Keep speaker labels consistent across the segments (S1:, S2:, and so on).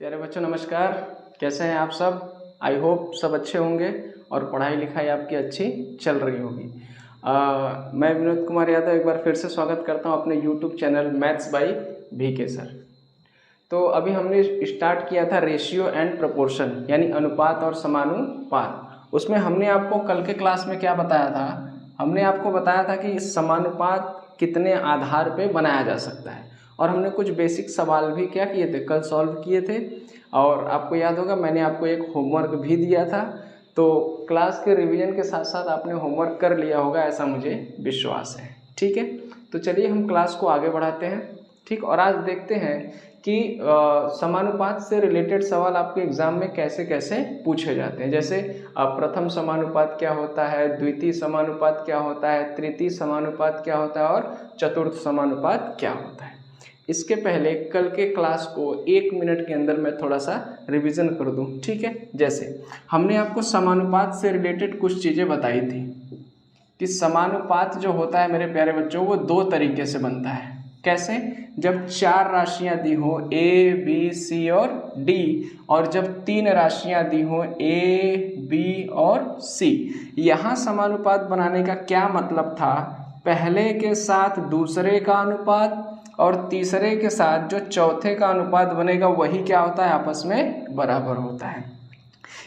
S1: प्यारे बच्चों नमस्कार। कैसे हैं आप सब? आई होप सब अच्छे होंगे और पढ़ाई लिखाई आपकी अच्छी चल रही होगी। मैं विनोद कुमार यादव एक बार फिर से स्वागत करता हूं अपने YouTube channel maths by VK sir. तो अभी हमने स्टार्ट किया था रेशियो एंड प्रोपोर्शन यानी अनुपात और समानुपात। उसमें हमने आपको कल के क्लास में क्या बताया था? हमने आपको बताया था कि समानुपात कितने आधार पे बनाया जा सकता है और हमने कुछ बेसिक सवाल भी क्या किए थे, कल सॉल्व किए थे। और आपको याद होगा मैंने आपको एक होमवर्क भी दिया था। तो क्लास के रिवीजन के साथ साथ आपने होमवर्क कर लिया होगा ऐसा मुझे विश्वास है। ठीक है, तो चलिए हम क्लास को आगे बढ़ाते हैं। ठीक, और आज देखते हैं कि समानुपात से रिलेटेड सवाल आपके एग्जाम में कैसे कैसे पूछे जाते हैं। जैसे प्रथम समानुपात क्या होता है, द्वितीय समानुपात क्या होता है, तृतीय समानुपात क्या होता है और चतुर्थ समानुपात क्या होता है। इसके पहले कल के क्लास को 1 मिनट के अंदर मैं थोड़ा सा रिवीजन कर दूं। ठीक है, जैसे हमने आपको समानुपात से रिलेटेड कुछ चीज़ें बताई थी कि समानुपात जो होता है मेरे प्यारे बच्चों वो 2 तरीके से बनता है। कैसे? जब 4 राशियां दी हो A, B, C और D, और जब 3 राशियां दी हो A, B और C। यहाँ समानुपात बनाने का क्या मतलब था? पहले के साथ दूसरे का अनुपात और तीसरे के साथ जो चौथे का अनुपात बनेगा वही क्या होता है, आपस में बराबर होता है।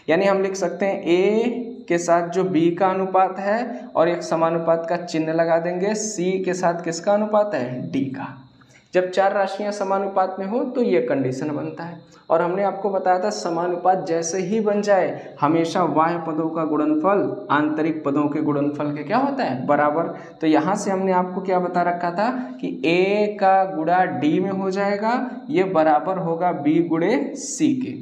S1: यानी हम लिख सकते हैं A के साथ जो B का अनुपात है और एक समानुपात का चिन्ह लगा देंगे, C के साथ किसका अनुपात है, D का। जब 4 राशियां समानुपात में हो तो ये कंडीशन बनता है। और हमने आपको बताया था समानुपात जैसे ही बन जाए हमेशा बाह्य पदों का गुणनफल आंतरिक पदों के गुणनफल के क्या होता है, बराबर। तो यहाँ से हमने आपको क्या बता रखा था कि A का गुणा D में हो जाएगा, ये बराबर होगा B गुणे C के।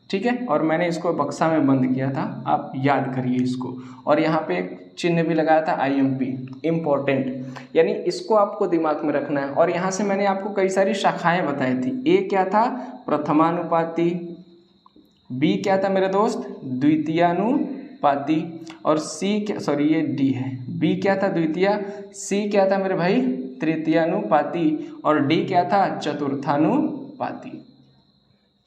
S1: ठीक है, और मैंने इसको बक्सा में बंद किया था, आप याद करिए इसको। और यहाँ पे एक चिन्ह भी लगाया था IMP, इम्पोर्टेंट, यानी इसको आपको दिमाग में रखना है। और यहाँ से मैंने आपको कई सारी शाखाएं बताई थी। A क्या था, प्रथमानुपाती। B क्या था मेरे दोस्त, द्वितीयानुपाती। और C क्या, सॉरी ये D है, B क्या था, द्वितीय। C क्या था मेरे भाई, तृतीयानुपाती। और D क्या था, चतुर्थानुपाती।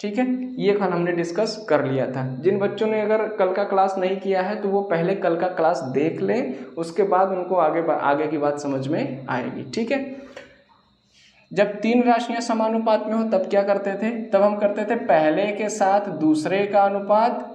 S1: ठीक है, ये कल हमने डिस्कस कर लिया था। जिन बच्चों ने अगर कल का क्लास नहीं किया है तो वो पहले कल का क्लास देख लें, उसके बाद उनको आगे की बात समझ में आएगी। ठीक है, जब 3 राशियां समानुपात में हो तब क्या करते थे, तब हम करते थे पहले के साथ दूसरे का अनुपात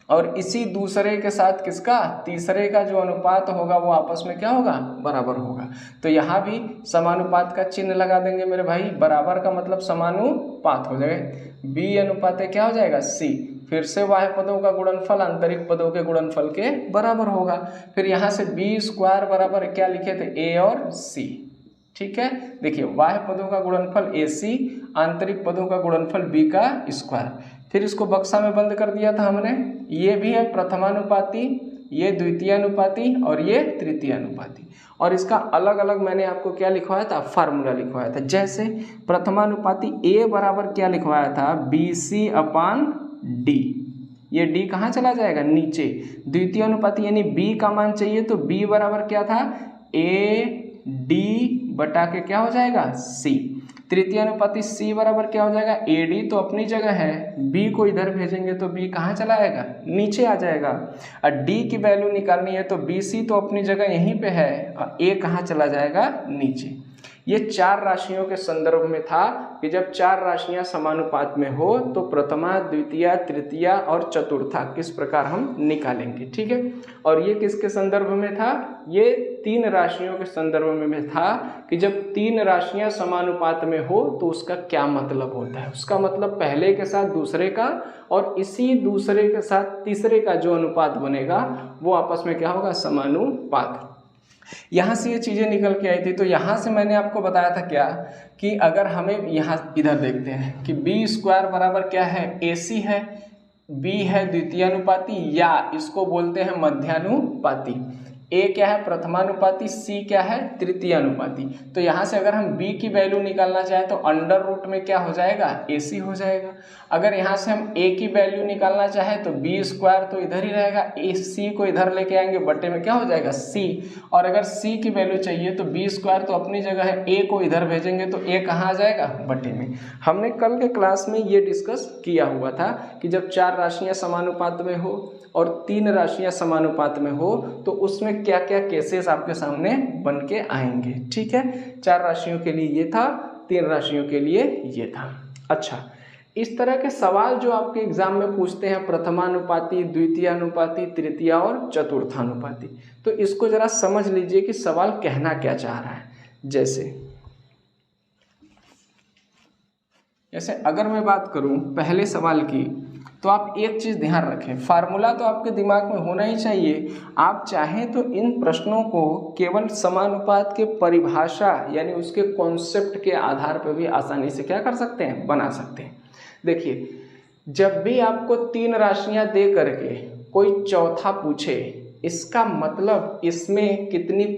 S1: और इसी दूसरे के साथ किसका, तीसरे का जो अनुपात होगा वो आपस में क्या होगा, बराबर होगा। तो यहाँ भी समानुपात का चिन्ह लगा देंगे मेरे भाई, बराबर का मतलब समानुपात हो जाएगा। B अनुपात क्या हो जाएगा, C। फिर से बाह्य पदों का गुणनफल आंतरिक पदों के गुणनफल के बराबर होगा। फिर यहाँ से B स्क्वायर बराबर क्या लिखे थे, A और C। ठीक है, देखिए बाह्य पदों का गुणनफल AC, आंतरिक पदों का गुणनफल B का स्क्वायर। फिर इसको बक्सा में बंद कर दिया था हमने। ये भी है प्रथमानुपाती, ये द्वितीयानुपाती और ये तृतीयानुपाती। और इसका अलग अलग मैंने आपको क्या लिखवाया था, फार्मूला लिखवाया था। जैसे प्रथमानुपाती A बराबर क्या लिखवाया था, BC अपान D। ये D कहाँ चला जाएगा, नीचे। द्वितीयानुपाती यानी B का मान चाहिए तो B बराबर क्या था, AD बटा के क्या हो जाएगा, C। तृतीयानुपाती C बराबर क्या हो जाएगा, AD तो अपनी जगह है, B को इधर भेजेंगे तो B कहाँ चला आएगा, नीचे आ जाएगा। और D की वैल्यू निकालनी है तो BC तो अपनी जगह यहीं पे है और A कहाँ चला जाएगा, नीचे। ये 4 राशियों के संदर्भ में था कि जब 4 राशियां समानुपात में हो तो प्रथमा, द्वितीय, तृतीय और चतुर्था किस प्रकार हम निकालेंगे। ठीक है, और ये किसके संदर्भ में था, ये 3 राशियों के संदर्भ में था कि जब 3 राशियां समानुपात में हो तो उसका क्या मतलब होता है। उसका मतलब पहले के साथ दूसरे का और इसी दूसरे के साथ तीसरे का जो अनुपात बनेगा वो आपस में क्या होगा, समानुपात। यहाँ से ये चीज़ें निकल के आई थी। तो यहाँ से मैंने आपको बताया था क्या कि अगर हमें यहाँ इधर देखते हैं कि B स्क्वायर बराबर क्या है, AC है, B है द्वितीयानुपाती या इसको बोलते हैं मध्यानुपाती। ए क्या है प्रथमानुपाती, सी क्या है तृतीयानुपाती। तो यहाँ से अगर हम बी की वैल्यू निकालना चाहें तो अंडर रूट में क्या हो जाएगा AC हो जाएगा। अगर यहाँ से हम ए की वैल्यू निकालना चाहें तो बी स्क्वायर तो इधर ही रहेगा, AC को इधर लेके आएंगे बटे में क्या हो जाएगा C। और अगर C की वैल्यू चाहिए तो बी स्क्वायर तो अपनी जगह है, A को इधर भेजेंगे तो A कहाँ आ जाएगा बटे में। हमने कल के क्लास में ये डिस्कस किया हुआ था कि जब 4 राशियाँ समानुपात में हो और 3 राशियां समानुपात में हो तो उसमें क्या क्या केसेस आपके सामने बन के आएंगे। ठीक है, 4 राशियों के लिए ये था, 3 राशियों के लिए ये था। अच्छा, इस तरह के सवाल जो आपके एग्जाम में पूछते हैं प्रथमानुपाती, द्वितीयानुपाती, तृतीया और चतुर्थानुपाती, तो इसको जरा समझ लीजिए कि सवाल कहना क्या चाह रहा है। जैसे अगर मैं बात करूं पहले सवाल की, तो आप एक चीज़ ध्यान रखें, फार्मूला तो आपके दिमाग में होना ही चाहिए। आप चाहें तो इन प्रश्नों को केवल समानुपात के परिभाषा यानी उसके कॉन्सेप्ट के आधार पर भी आसानी से क्या कर सकते हैं, बना सकते हैं। देखिए, जब भी आपको 3 राशियां दे करके कोई चौथा पूछे, इसका मतलब इसमें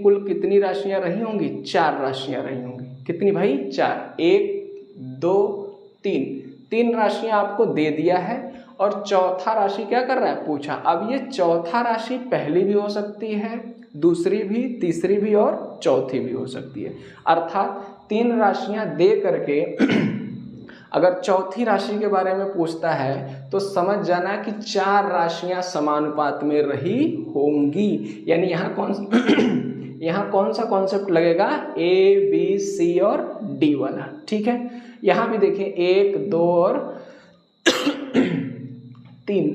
S1: कुल कितनी राशियां रही होंगी, 4 राशियां रही होंगी। कितनी भाई, 4, 1 2 3 राशियां आपको दे दिया है और चौथा राशि क्या कर रहा है, पूछा। अब ये चौथा राशि पहली भी हो सकती है, दूसरी भी, तीसरी भी और चौथी भी हो सकती है। अर्थात 3 राशियां दे करके अगर चौथी राशि के बारे में पूछता है तो समझ जाना कि 4 राशियां समानुपात में रही होंगी। यानी यहाँ कौन सा कॉन्सेप्ट लगेगा, A B C और D वाला। ठीक है, यहाँ भी देखिए 1 2 और 3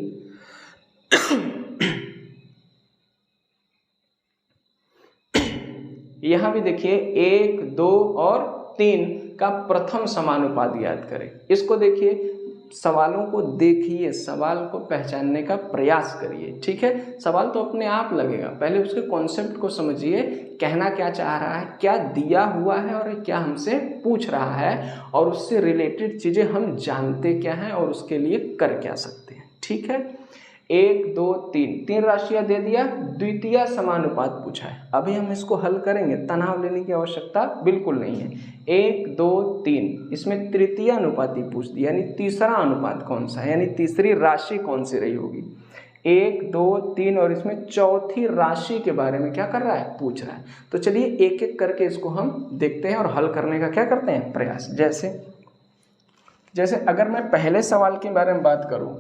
S1: यहाँ भी देखिए 1 2 और 3 का प्रथम समानुपात याद करें। इसको देखिए, सवालों को देखिए, सवाल को पहचानने का प्रयास करिए। ठीक है, सवाल तो अपने आप लगेगा, पहले उसके कॉन्सेप्ट को समझिए, कहना क्या चाह रहा है, क्या दिया हुआ है और क्या हमसे पूछ रहा है, और उससे रिलेटेड चीज़ें हम जानते क्या हैं और उसके लिए कर क्या सकते हैं। ठीक है, 1 2 3 राशियां दे दिया, द्वितीय समानुपात पूछा है। अभी हम इसको हल करेंगे, तनाव लेने की आवश्यकता बिल्कुल नहीं है। 1 2 3 इसमें तृतीय अनुपाती पूछ दिया, यानी तीसरा अनुपात कौन सा है, यानी तीसरी राशि कौन सी रही होगी। 1 2 3 और इसमें चौथी राशि के बारे में क्या कर रहा है, पूछ रहा है। तो चलिए एक एक करके इसको हम देखते हैं और हल करने का क्या करते हैं, प्रयास। जैसे अगर मैं पहले सवाल के बारे में बात करूं,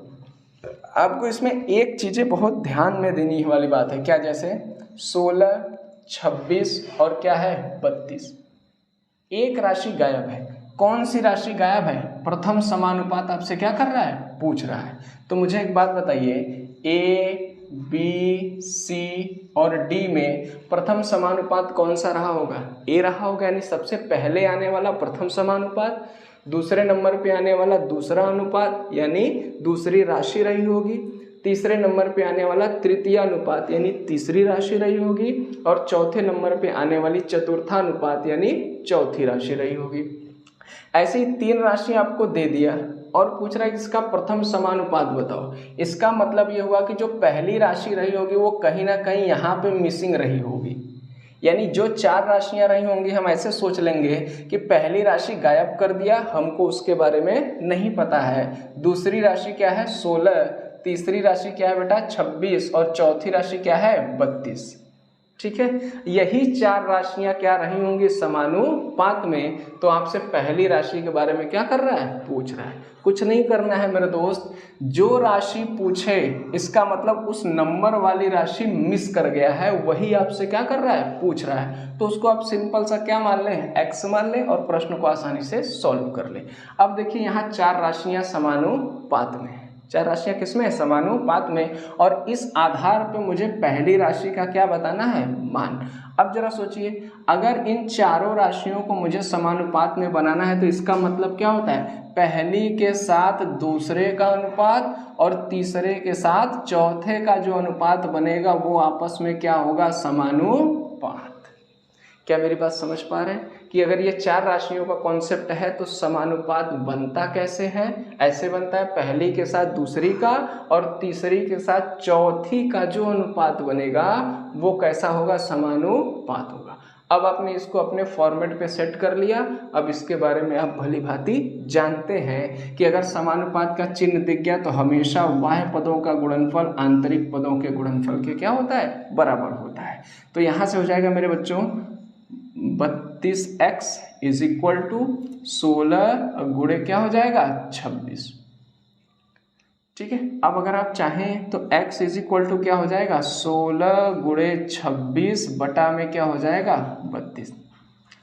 S1: आपको इसमें एक चीज़ें बहुत ध्यान में देने वाली बात है। क्या, जैसे 16 26 और क्या है 32, एक राशि गायब है। कौन सी राशि गायब है, प्रथम समानुपात आपसे क्या कर रहा है, पूछ रहा है। तो मुझे एक बात बताइए, A B C और D में प्रथम समानुपात कौन सा रहा होगा, A रहा होगा, यानी सबसे पहले आने वाला प्रथम समानुपात। दूसरे नंबर पे आने वाला दूसरा अनुपात यानी दूसरी राशि रही होगी। तीसरे नंबर पे आने वाला तृतीय अनुपात यानी तीसरी राशि रही होगी। और चौथे नंबर पे आने वाली चतुर्थानुपात यानी चौथी राशि रही होगी। ऐसे ही 3 राशि आपको दे दिया और पूछ रहा है कि इसका प्रथम समानुपात बताओ। इसका मतलब ये हुआ कि जो पहली राशि रही होगी वो कहीं ना कहीं यहाँ पे मिसिंग रही होगी। यानी जो 4 राशियां रही होंगी, हम ऐसे सोच लेंगे कि पहली राशि गायब कर दिया, हमको उसके बारे में नहीं पता है। दूसरी राशि क्या है 16, तीसरी राशि क्या है बेटा 26 और चौथी राशि क्या है 32। ठीक है, यही 4 राशियां क्या रही होंगी समानुपात में। तो आपसे पहली राशि के बारे में क्या कर रहा है, पूछ रहा है। कुछ नहीं करना है मेरे दोस्त, जो राशि पूछे इसका मतलब उस नंबर वाली राशि मिस कर गया है, वही आपसे क्या कर रहा है, पूछ रहा है। तो उसको आप सिंपल सा क्या मान लें, x मान लें और प्रश्न को आसानी से सॉल्व कर लें। अब देखिए यहाँ 4 राशियां समानुपात में, 4 राशियां किसमें, समानुपात में, और इस आधार पे मुझे पहली राशि का क्या बताना है, मान। अब जरा सोचिए, अगर इन चारों राशियों को मुझे समानुपात में बनाना है तो इसका मतलब क्या होता है, पहली के साथ दूसरे का अनुपात और तीसरे के साथ चौथे का जो अनुपात बनेगा वो आपस में क्या होगा, समानुपात। क्या मेरी बात समझ पा रहे हैं? कि अगर ये चार राशियों का कॉन्सेप्ट है तो समानुपात बनता कैसे है। ऐसे बनता है, पहली के साथ दूसरी का और तीसरी के साथ चौथी का जो अनुपात बनेगा वो कैसा होगा, समानुपात होगा। अब आपने इसको अपने फॉर्मेट पे सेट कर लिया। अब इसके बारे में आप भली भांति जानते हैं कि अगर समानुपात का चिन्ह दिख गया तो हमेशा बाह्य पदों का गुणनफल आंतरिक पदों के गुणनफल के क्या होता है, बराबर होता है। तो यहाँ से हो जाएगा मेरे बच्चों 32x इज इक्वल टू 16 गुणे क्या हो जाएगा 26। ठीक है। अब अगर आप चाहें तो x इज इक्वल टू क्या हो जाएगा 16 गुणे 26 बटा में क्या हो जाएगा 32।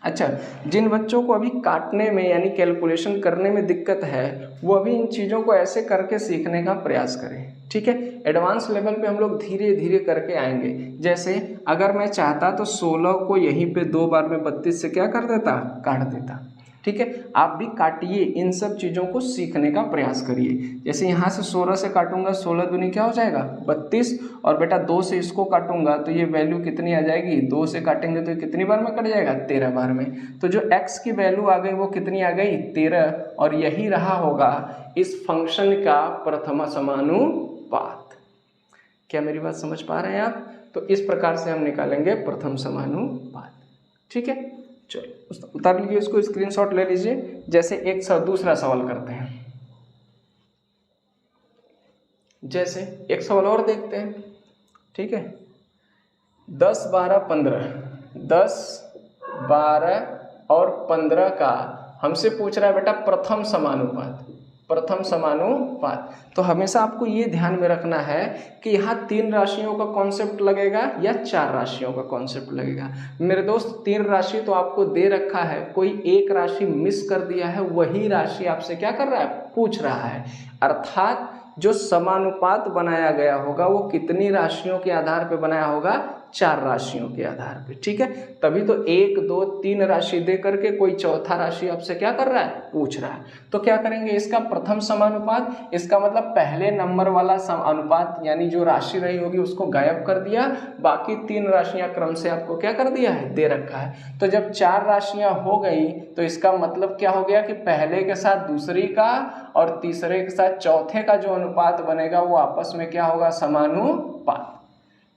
S1: अच्छा, जिन बच्चों को अभी काटने में यानी कैलकुलेशन करने में दिक्कत है वो अभी इन चीज़ों को ऐसे करके सीखने का प्रयास करें। ठीक है, एडवांस लेवल पे हम लोग धीरे धीरे करके आएंगे। जैसे अगर मैं चाहता तो 16 को यहीं पे 2 बार में 32 से क्या कर देता, काट देता। ठीक है, आप भी काटिए, इन सब चीज़ों को सीखने का प्रयास करिए। जैसे यहाँ से 16 से काटूंगा, 16 दूनी क्या हो जाएगा 32, और बेटा 2 से इसको काटूंगा तो ये वैल्यू कितनी आ जाएगी, 2 से काटेंगे तो कितनी बार में कट जाएगा 13 बार में। तो जो x की वैल्यू आ गई वो कितनी आ गई 13, और यही रहा होगा इस फंक्शन का प्रथम समानुपात। क्या मेरी बात समझ पा रहे हैं आप? तो इस प्रकार से हम निकालेंगे प्रथम समानुपात। ठीक है, चलो उतार लीजिए, इसको स्क्रीनशॉट ले लीजिए। जैसे एक दूसरा सवाल करते हैं, जैसे एक सवाल और देखते हैं। ठीक है, 10, 12, 15, 10, 12 और 15 का हमसे पूछ रहा है बेटा प्रथम समानुपात। प्रथम समानुपात तो हमेशा आपको ये ध्यान में रखना है कि यहाँ 3 राशियों का कॉन्सेप्ट लगेगा या 4 राशियों का कॉन्सेप्ट लगेगा। मेरे दोस्त 3 राशि तो आपको दे रखा है, कोई एक राशि मिस कर दिया है, वही राशि आपसे क्या कर रहा है, पूछ रहा है। अर्थात जो समानुपात बनाया गया होगा वो कितनी राशियों के आधार पर बनाया होगा, 4 राशियों के आधार पे। ठीक है, तभी तो 1, 2, 3 राशि दे करके कोई चौथा राशि आपसे क्या कर रहा है, पूछ रहा है। तो क्या करेंगे, इसका प्रथम समानुपात, इसका मतलब पहले नंबर वाला अनुपात यानी जो राशि रही होगी उसको गायब कर दिया, बाकी 3 राशियां क्रम से आपको क्या कर दिया है, दे रखा है। तो जब 4 राशियां हो गई तो इसका मतलब क्या हो गया कि पहले के साथ दूसरी का और तीसरे के साथ चौथे का जो अनुपात बनेगा वो आपस में क्या होगा, समानुपात।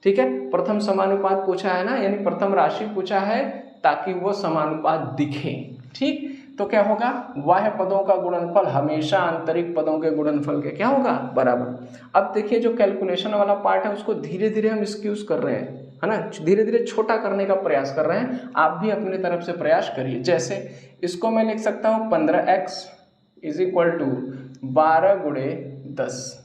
S1: ठीक है, प्रथम समानुपात पूछा है ना, यानी प्रथम राशि पूछा है ताकि वो समानुपात दिखे। ठीक, तो क्या होगा, बाह्य पदों का गुणनफल हमेशा आंतरिक पदों के गुणनफल के क्या होगा, बराबर। अब देखिए जो कैलकुलेशन वाला पार्ट है उसको धीरे धीरे हम एक्सक्यूज कर रहे हैं, है ना, धीरे धीरे छोटा करने का प्रयास कर रहे हैं। आप भी अपने तरफ से प्रयास करिए। जैसे इसको मैं लिख सकता हूँ 15x इज इक्वल टू 12 गुणे 10,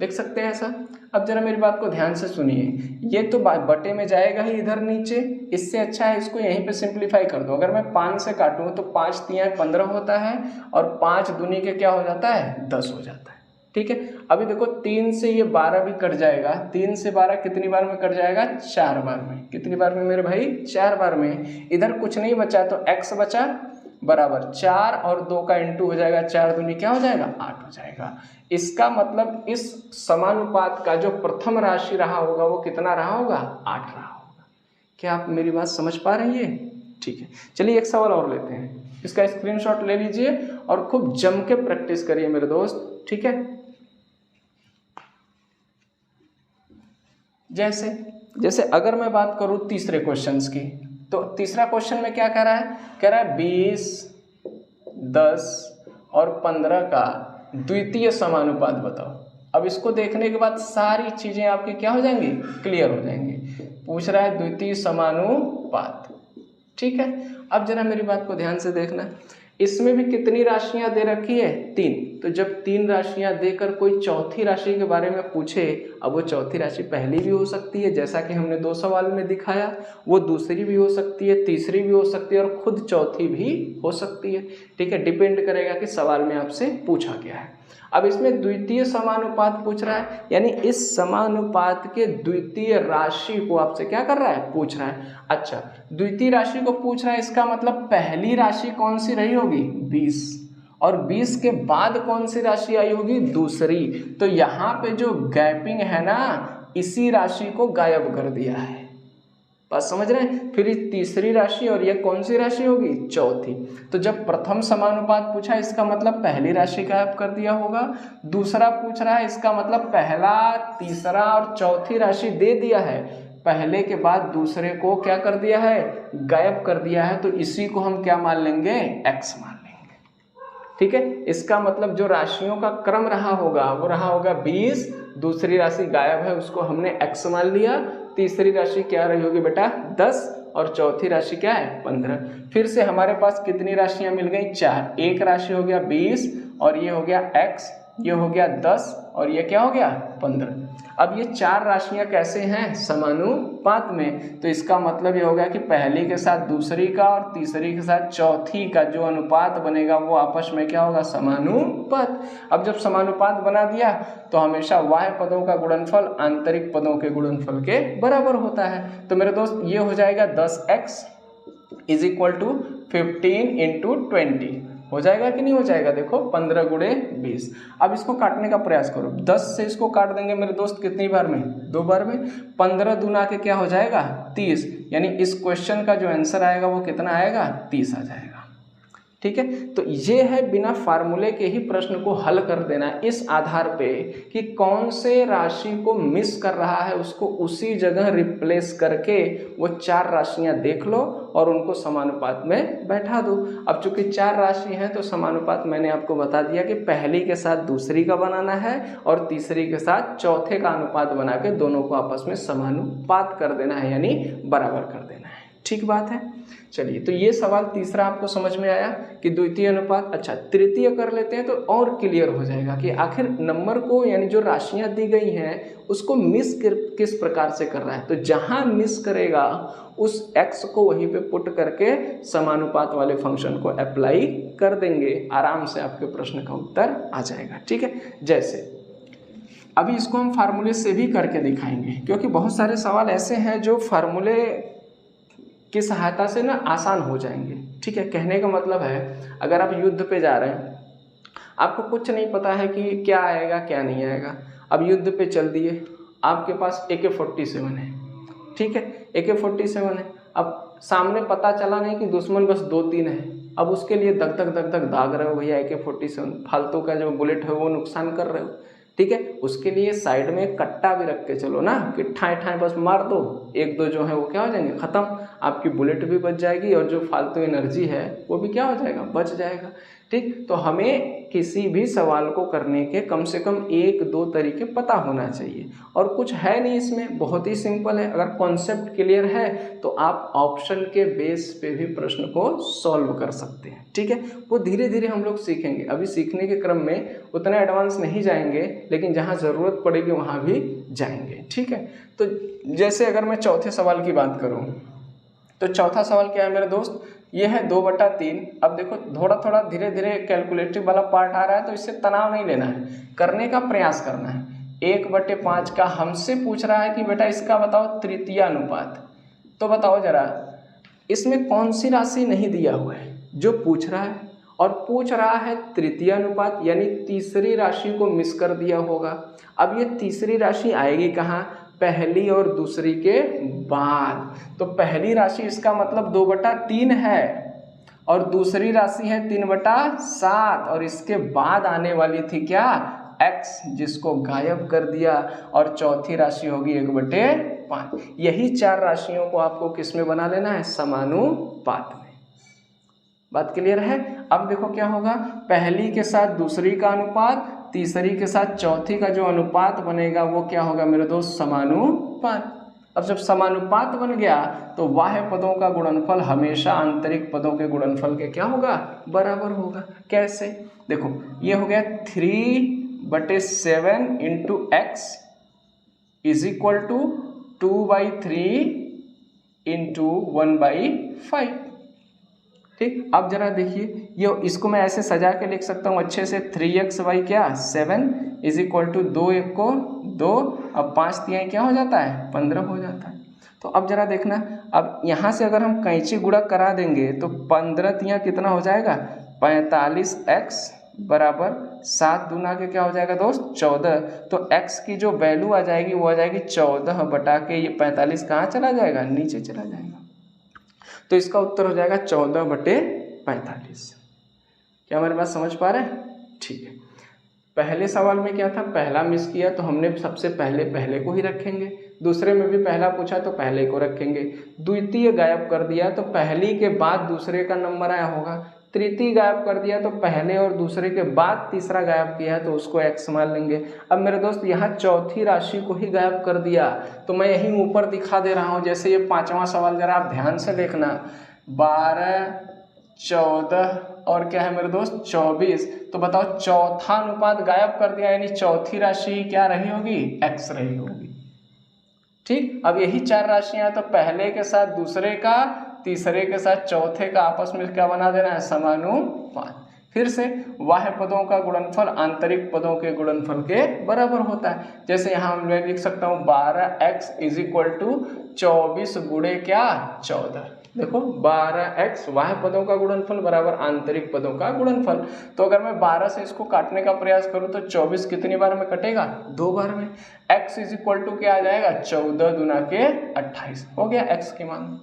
S1: लिख सकते हैं ऐसा। अब जरा मेरी बात को ध्यान से सुनिए, ये तो बटे में जाएगा ही इधर नीचे, इससे अच्छा है इसको यहीं पे सिंप्लीफाई कर दो। अगर मैं 5 से काटूँ तो 5 तियां 15 होता है और 5 दूनी के क्या हो जाता है, 10 हो जाता है। ठीक है, अभी देखो 3 से ये 12 भी कट जाएगा, 3 से 12 कितनी बार में कट जाएगा, 4 बार में। कितनी बार में मेरे भाई, 4 बार में। इधर कुछ नहीं बचा तो x बचा बराबर 4 और 2 का इंटू हो जाएगा, 4 दूनी क्या हो जाएगा, 8 हो जाएगा। इसका मतलब इस समानुपात का जो प्रथम राशि रहा होगा वो कितना रहा होगा, 8 रहा होगा। क्या आप मेरी बात समझ पा रही है? ठीक है, चलिए एक सवाल और लेते हैं, इसका स्क्रीनशॉट ले लीजिए और खूब जम के प्रैक्टिस करिए मेरे दोस्त। ठीक है, जैसे अगर मैं बात करूं तीसरे क्वेश्चंस की, तो तीसरा क्वेश्चन में क्या कह रहा है, कह रहा है 20, 10 और 15 का द्वितीय समानुपात बताओ। अब इसको देखने के बाद सारी चीजें आपकी क्या हो जाएंगी, क्लियर हो जाएंगी। पूछ रहा है द्वितीय समानुपात। ठीक है, अब जरा मेरी बात को ध्यान से देखना, इसमें भी कितनी राशियां दे रखी है, 3। तो जब 3 राशियां देकर कोई चौथी राशि के बारे में पूछे, अब वो चौथी राशि पहली भी हो सकती है जैसा कि हमने 2 सवाल में दिखाया, वो दूसरी भी हो सकती है, तीसरी भी हो सकती है और खुद चौथी भी हो सकती है। ठीक है, डिपेंड करेगा कि सवाल में आपसे पूछा गया है। अब इसमें द्वितीय समानुपात पूछ रहा है, यानी इस समानुपात के द्वितीय राशि को आपसे क्या कर रहा है, पूछ रहा है। अच्छा, द्वितीय राशि को पूछ रहा है, इसका मतलब पहली राशि कौन सी रही होगी, 20, और 20 के बाद कौन सी राशि आई होगी, दूसरी। तो यहाँ पे जो गैपिंग है ना, इसी राशि को गायब कर दिया है। बात समझ रहे हैं। फिर तीसरी राशि और यह कौन सी राशि होगी, चौथी। तो जब प्रथम समानुपात पूछा इसका मतलब पहली राशि गायब कर दिया होगा। दूसरा पूछ रहा है इसका मतलब पहला, तीसरा और चौथी राशि दे दिया है, पहले के बाद दूसरे को क्या कर दिया है, गायब कर दिया है। तो इसी को हम क्या मान लेंगे, x मान लेंगे। ठीक है, इसका मतलब जो राशियों का क्रम रहा होगा वो रहा होगा 20, दूसरी राशि गायब है उसको हमने x मान लिया। तीसरी राशि क्या रही होगी बेटा 10 और चौथी राशि क्या है 15। फिर से हमारे पास कितनी राशियां मिल गई, 4। एक राशि हो गया 20 और ये हो गया x, ये हो गया 10 और ये क्या हो गया 15। अब ये 4 राशियां कैसे हैं, समानुपात में। तो इसका मतलब ये होगा कि पहली के साथ दूसरी का और तीसरी के साथ चौथी का जो अनुपात बनेगा वो आपस में क्या होगा, समानुपात। अब जब समानुपात बना दिया तो हमेशा बाह्य पदों का गुणनफल आंतरिक पदों के गुणनफल के बराबर होता है। तो मेरे दोस्त ये हो जाएगा 10x is equal to 15 into 20 हो जाएगा कि नहीं हो जाएगा, देखो 15 गुणे 20। अब इसको काटने का प्रयास करो, 10 से इसको काट देंगे मेरे दोस्त कितनी बार में, 2 बार में। 15 दूना के क्या हो जाएगा 30, यानी इस क्वेश्चन का जो आंसर आएगा वो कितना आएगा 30 आ जाएगा। ठीक है, तो ये है बिना फार्मूले के ही प्रश्न को हल कर देना इस आधार पे कि कौन से राशि को मिस कर रहा है उसको उसी जगह रिप्लेस करके वो 4 राशियां देख लो और उनको समानुपात में बैठा दो। अब चूंकि 4 राशि हैं तो समानुपात मैंने आपको बता दिया कि पहली के साथ दूसरी का बनाना है और तीसरी के साथ चौथे का अनुपात बना के दोनों को आपस में समानुपात कर देना है, यानी बराबर कर देना है। ठीक बात है। चलिए, तो ये सवाल तीसरा आपको समझ में आया कि द्वितीय अनुपात। अच्छा, तृतीय कर लेते हैं तो और क्लियर हो जाएगा कि आखिर नंबर को यानी जो राशियां दी गई हैं उसको मिस किस प्रकार से कर रहा है। तो जहां मिस करेगा उस x को वहीं पे पुट करके समानुपात वाले फंक्शन को अप्लाई कर देंगे, आराम से आपके प्रश्न का उत्तर आ जाएगा। ठीक है, जैसे अभी इसको हम फार्मूले से भी करके दिखाएंगे क्योंकि बहुत सारे सवाल ऐसे हैं जो फार्मूले की सहायता से ना आसान हो जाएंगे। ठीक है, कहने का मतलब है अगर आप युद्ध पे जा रहे हैं, आपको कुछ नहीं पता है कि क्या आएगा क्या नहीं आएगा, अब युद्ध पे चल दिए, आपके पास AK-47 है। ठीक है, AK-47 है, अब सामने पता चला नहीं कि दुश्मन बस 2-3 है, अब उसके लिए धक धक धक धक दाग रहे हो भैया AK-47, फालतू का जो बुलेट है वो नुकसान कर रहे हो। ठीक है, उसके लिए साइड में एक कट्टा भी रख के चलो ना कि ठाए ठाए बस मार दो, 1-2 जो है वो क्या हो जाएंगे खत्म, आपकी बुलेट भी बच जाएगी और जो फालतू एनर्जी है वो भी क्या हो जाएगा, बच जाएगा। ठीक, तो हमें किसी भी सवाल को करने के कम से कम 1-2 तरीके पता होना चाहिए और कुछ है नहीं इसमें, बहुत ही सिंपल है। अगर कॉन्सेप्ट क्लियर है तो आप ऑप्शन के बेस पे भी प्रश्न को सॉल्व कर सकते हैं। ठीक है, वो धीरे धीरे हम लोग सीखेंगे, अभी सीखने के क्रम में उतना एडवांस नहीं जाएंगे लेकिन जहाँ ज़रूरत पड़ेगी वहाँ भी जाएंगे। ठीक है, तो जैसे अगर मैं चौथे सवाल की बात करूँ तो चौथा सवाल क्या है मेरे दोस्त, ये है 2/3। अब देखो थोड़ा थोड़ा धीरे धीरे कैलकुलेटिव वाला पार्ट आ रहा है तो इससे तनाव नहीं लेना है, करने का प्रयास करना है। 1/5 का हमसे पूछ रहा है कि बेटा इसका बताओ तृतीय अनुपात। तो बताओ जरा इसमें कौन सी राशि नहीं दिया हुआ है जो पूछ रहा है, और पूछ रहा है तृतीय अनुपात यानी तीसरी राशि को मिस कर दिया होगा। अब ये तीसरी राशि आएगी कहाँ, पहली और दूसरी के बाद। तो पहली राशि इसका मतलब 2/3 है और दूसरी राशि है 3/7 और इसके बाद आने वाली थी क्या x, जिसको गायब कर दिया, और चौथी राशि होगी 1/5। यही 4 राशियों को आपको किस में बना लेना है, समानुपात में। बात क्लियर है। अब देखो क्या होगा, पहली के साथ दूसरी का अनुपात, तीसरी के साथ चौथी का जो अनुपात बनेगा वो क्या होगा मेरे दोस्त, समानुपात। अब जब समानुपात बन गया तो बाह्य पदों का गुणनफल हमेशा आंतरिक पदों के गुणनफल के क्या होगा, बराबर होगा। कैसे, देखो ये हो गया 3/7 into x is equal to 2/3 into 1/5। ठीक, अब जरा देखिए ये, इसको मैं ऐसे सजा के लिख सकता हूँ अच्छे से, 3x/7 इज इक्वल टू 2 को 2, अब 5 तिहाई क्या हो जाता है, 15 हो जाता है। तो अब जरा देखना, अब यहाँ से अगर हम कैंची गुणा करा देंगे तो 15 तिहाई कितना हो जाएगा, 45x बराबर 7 दूना के क्या हो जाएगा दोस्त 14। तो x की जो वैल्यू आ जाएगी वो आ जाएगी 14 बटा के ये 45 कहाँ चला जाएगा, नीचे चला जाएगा। तो इसका उत्तर हो जाएगा 14/45। क्या हमारे बात समझ पा रहे हैं? ठीक है। पहले सवाल में क्या था, पहला मिस किया तो हमने सबसे पहले को ही रखेंगे, दूसरे में भी पहला पूछा तो पहले को रखेंगे, द्वितीय गायब कर दिया तो पहली के बाद दूसरे का नंबर आया होगा, तृतीय गायब कर दिया तो पहले और दूसरे के बाद तीसरा गायब किया है तो उसको x मान लेंगे। अब मेरे दोस्त यहाँ चौथी राशि को ही गायब कर दिया तो मैं यहीं ऊपर दिखा दे रहा हूँ। जैसे ये 5वां सवाल जरा आप ध्यान से देखना, 12, 14 और क्या है मेरे दोस्त 24। तो बताओ चौथा अनुपात गायब कर दिया, यानी चौथी राशि क्या रही होगी, x रही होगी। ठीक, अब यही 4 राशियां तो पहले के साथ दूसरे का, तीसरे के साथ चौथे का आपस में क्या बना देना है, समानुपात। फिर से बाह्य पदों का गुणनफल आंतरिक पदों के गुणनफल के बराबर होता है। जैसे यहाँ मैं लिख सकता हूँ 12x = 24 गुणे क्या 14। देखो 12x बाह्य पदों का गुणनफल बराबर आंतरिक पदों का गुणनफल। तो अगर मैं 12 से इसको काटने का प्रयास करूं तो 24 कितनी बार में कटेगा, 2 बार में। x = क्या आ जाएगा, 14 दूना के 28 हो गया x की मान।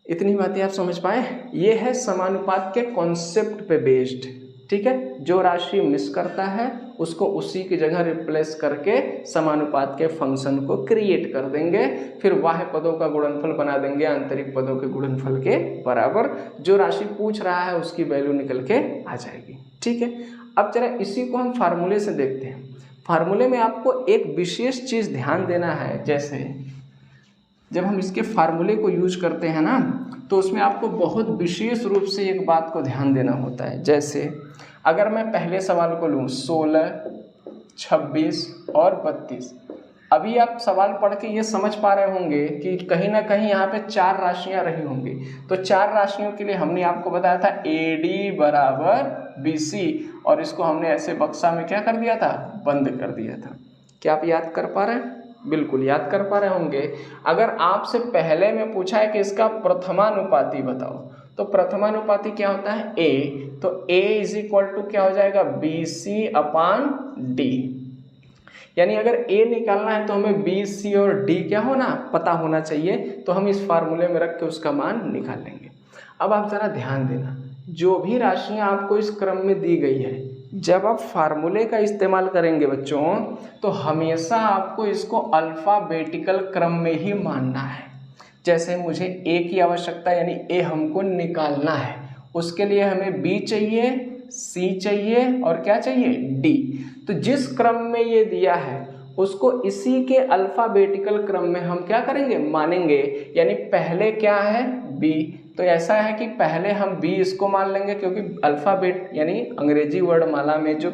S1: इतनी बातें आप समझ पाए। ये है समानुपात के कॉन्सेप्ट पे बेस्ड। ठीक है, जो राशि मिस करता है उसको उसी की जगह रिप्लेस करके समानुपात के फंक्शन को क्रिएट कर देंगे, फिर बाह्य पदों का गुणनफल बना देंगे आंतरिक पदों के गुणनफल के बराबर। जो राशि पूछ रहा है उसकी वैल्यू निकल के आ जाएगी। ठीक है, अब जरा इसी को हम फार्मूले से देखते हैं। फार्मूले में आपको एक विशेष चीज़ ध्यान देना है। जैसे जब हम इसके फार्मूले को यूज करते हैं ना तो उसमें आपको बहुत विशेष रूप से एक बात को ध्यान देना होता है। जैसे अगर मैं पहले सवाल को लूँ 16, 26 और 32, अभी आप सवाल पढ़ के ये समझ पा रहे होंगे कि कहीं ना कहीं यहाँ पे 4 राशियाँ रही होंगी। तो 4 राशियों के लिए हमने आपको बताया था AD = BC और इसको हमने ऐसे बक्सा में क्या कर दिया था, बंद कर दिया था। क्या आप याद कर पा रहे हैं? बिल्कुल याद कर पा रहे होंगे। अगर आपसे पहले में पूछा है कि इसका प्रथमानुपाती बताओ तो प्रथमानुपाती क्या होता है, A। तो A = क्या हो जाएगा, BC/D। यानी अगर A निकालना है तो हमें B, C और D क्या होना, पता होना चाहिए। तो हम इस फार्मूले में रख के उसका मान निकाल लेंगे। अब आप ज़रा ध्यान देना, जो भी राशियाँ आपको इस क्रम में दी गई है, जब आप फार्मूले का इस्तेमाल करेंगे बच्चों तो हमेशा आपको इसको अल्फ़ाबेटिकल क्रम में ही मानना है। जैसे मुझे A की आवश्यकता यानी A हमको निकालना है, उसके लिए हमें B चाहिए, C चाहिए और क्या चाहिए, D। तो जिस क्रम में ये दिया है उसको इसी के अल्फ़ाबेटिकल क्रम में हम क्या करेंगे, मानेंगे। यानी पहले क्या है, B। तो ऐसा है कि पहले हम B इसको मान लेंगे क्योंकि अल्फ़ाबेट यानी अंग्रेजी वर्णमाला में जो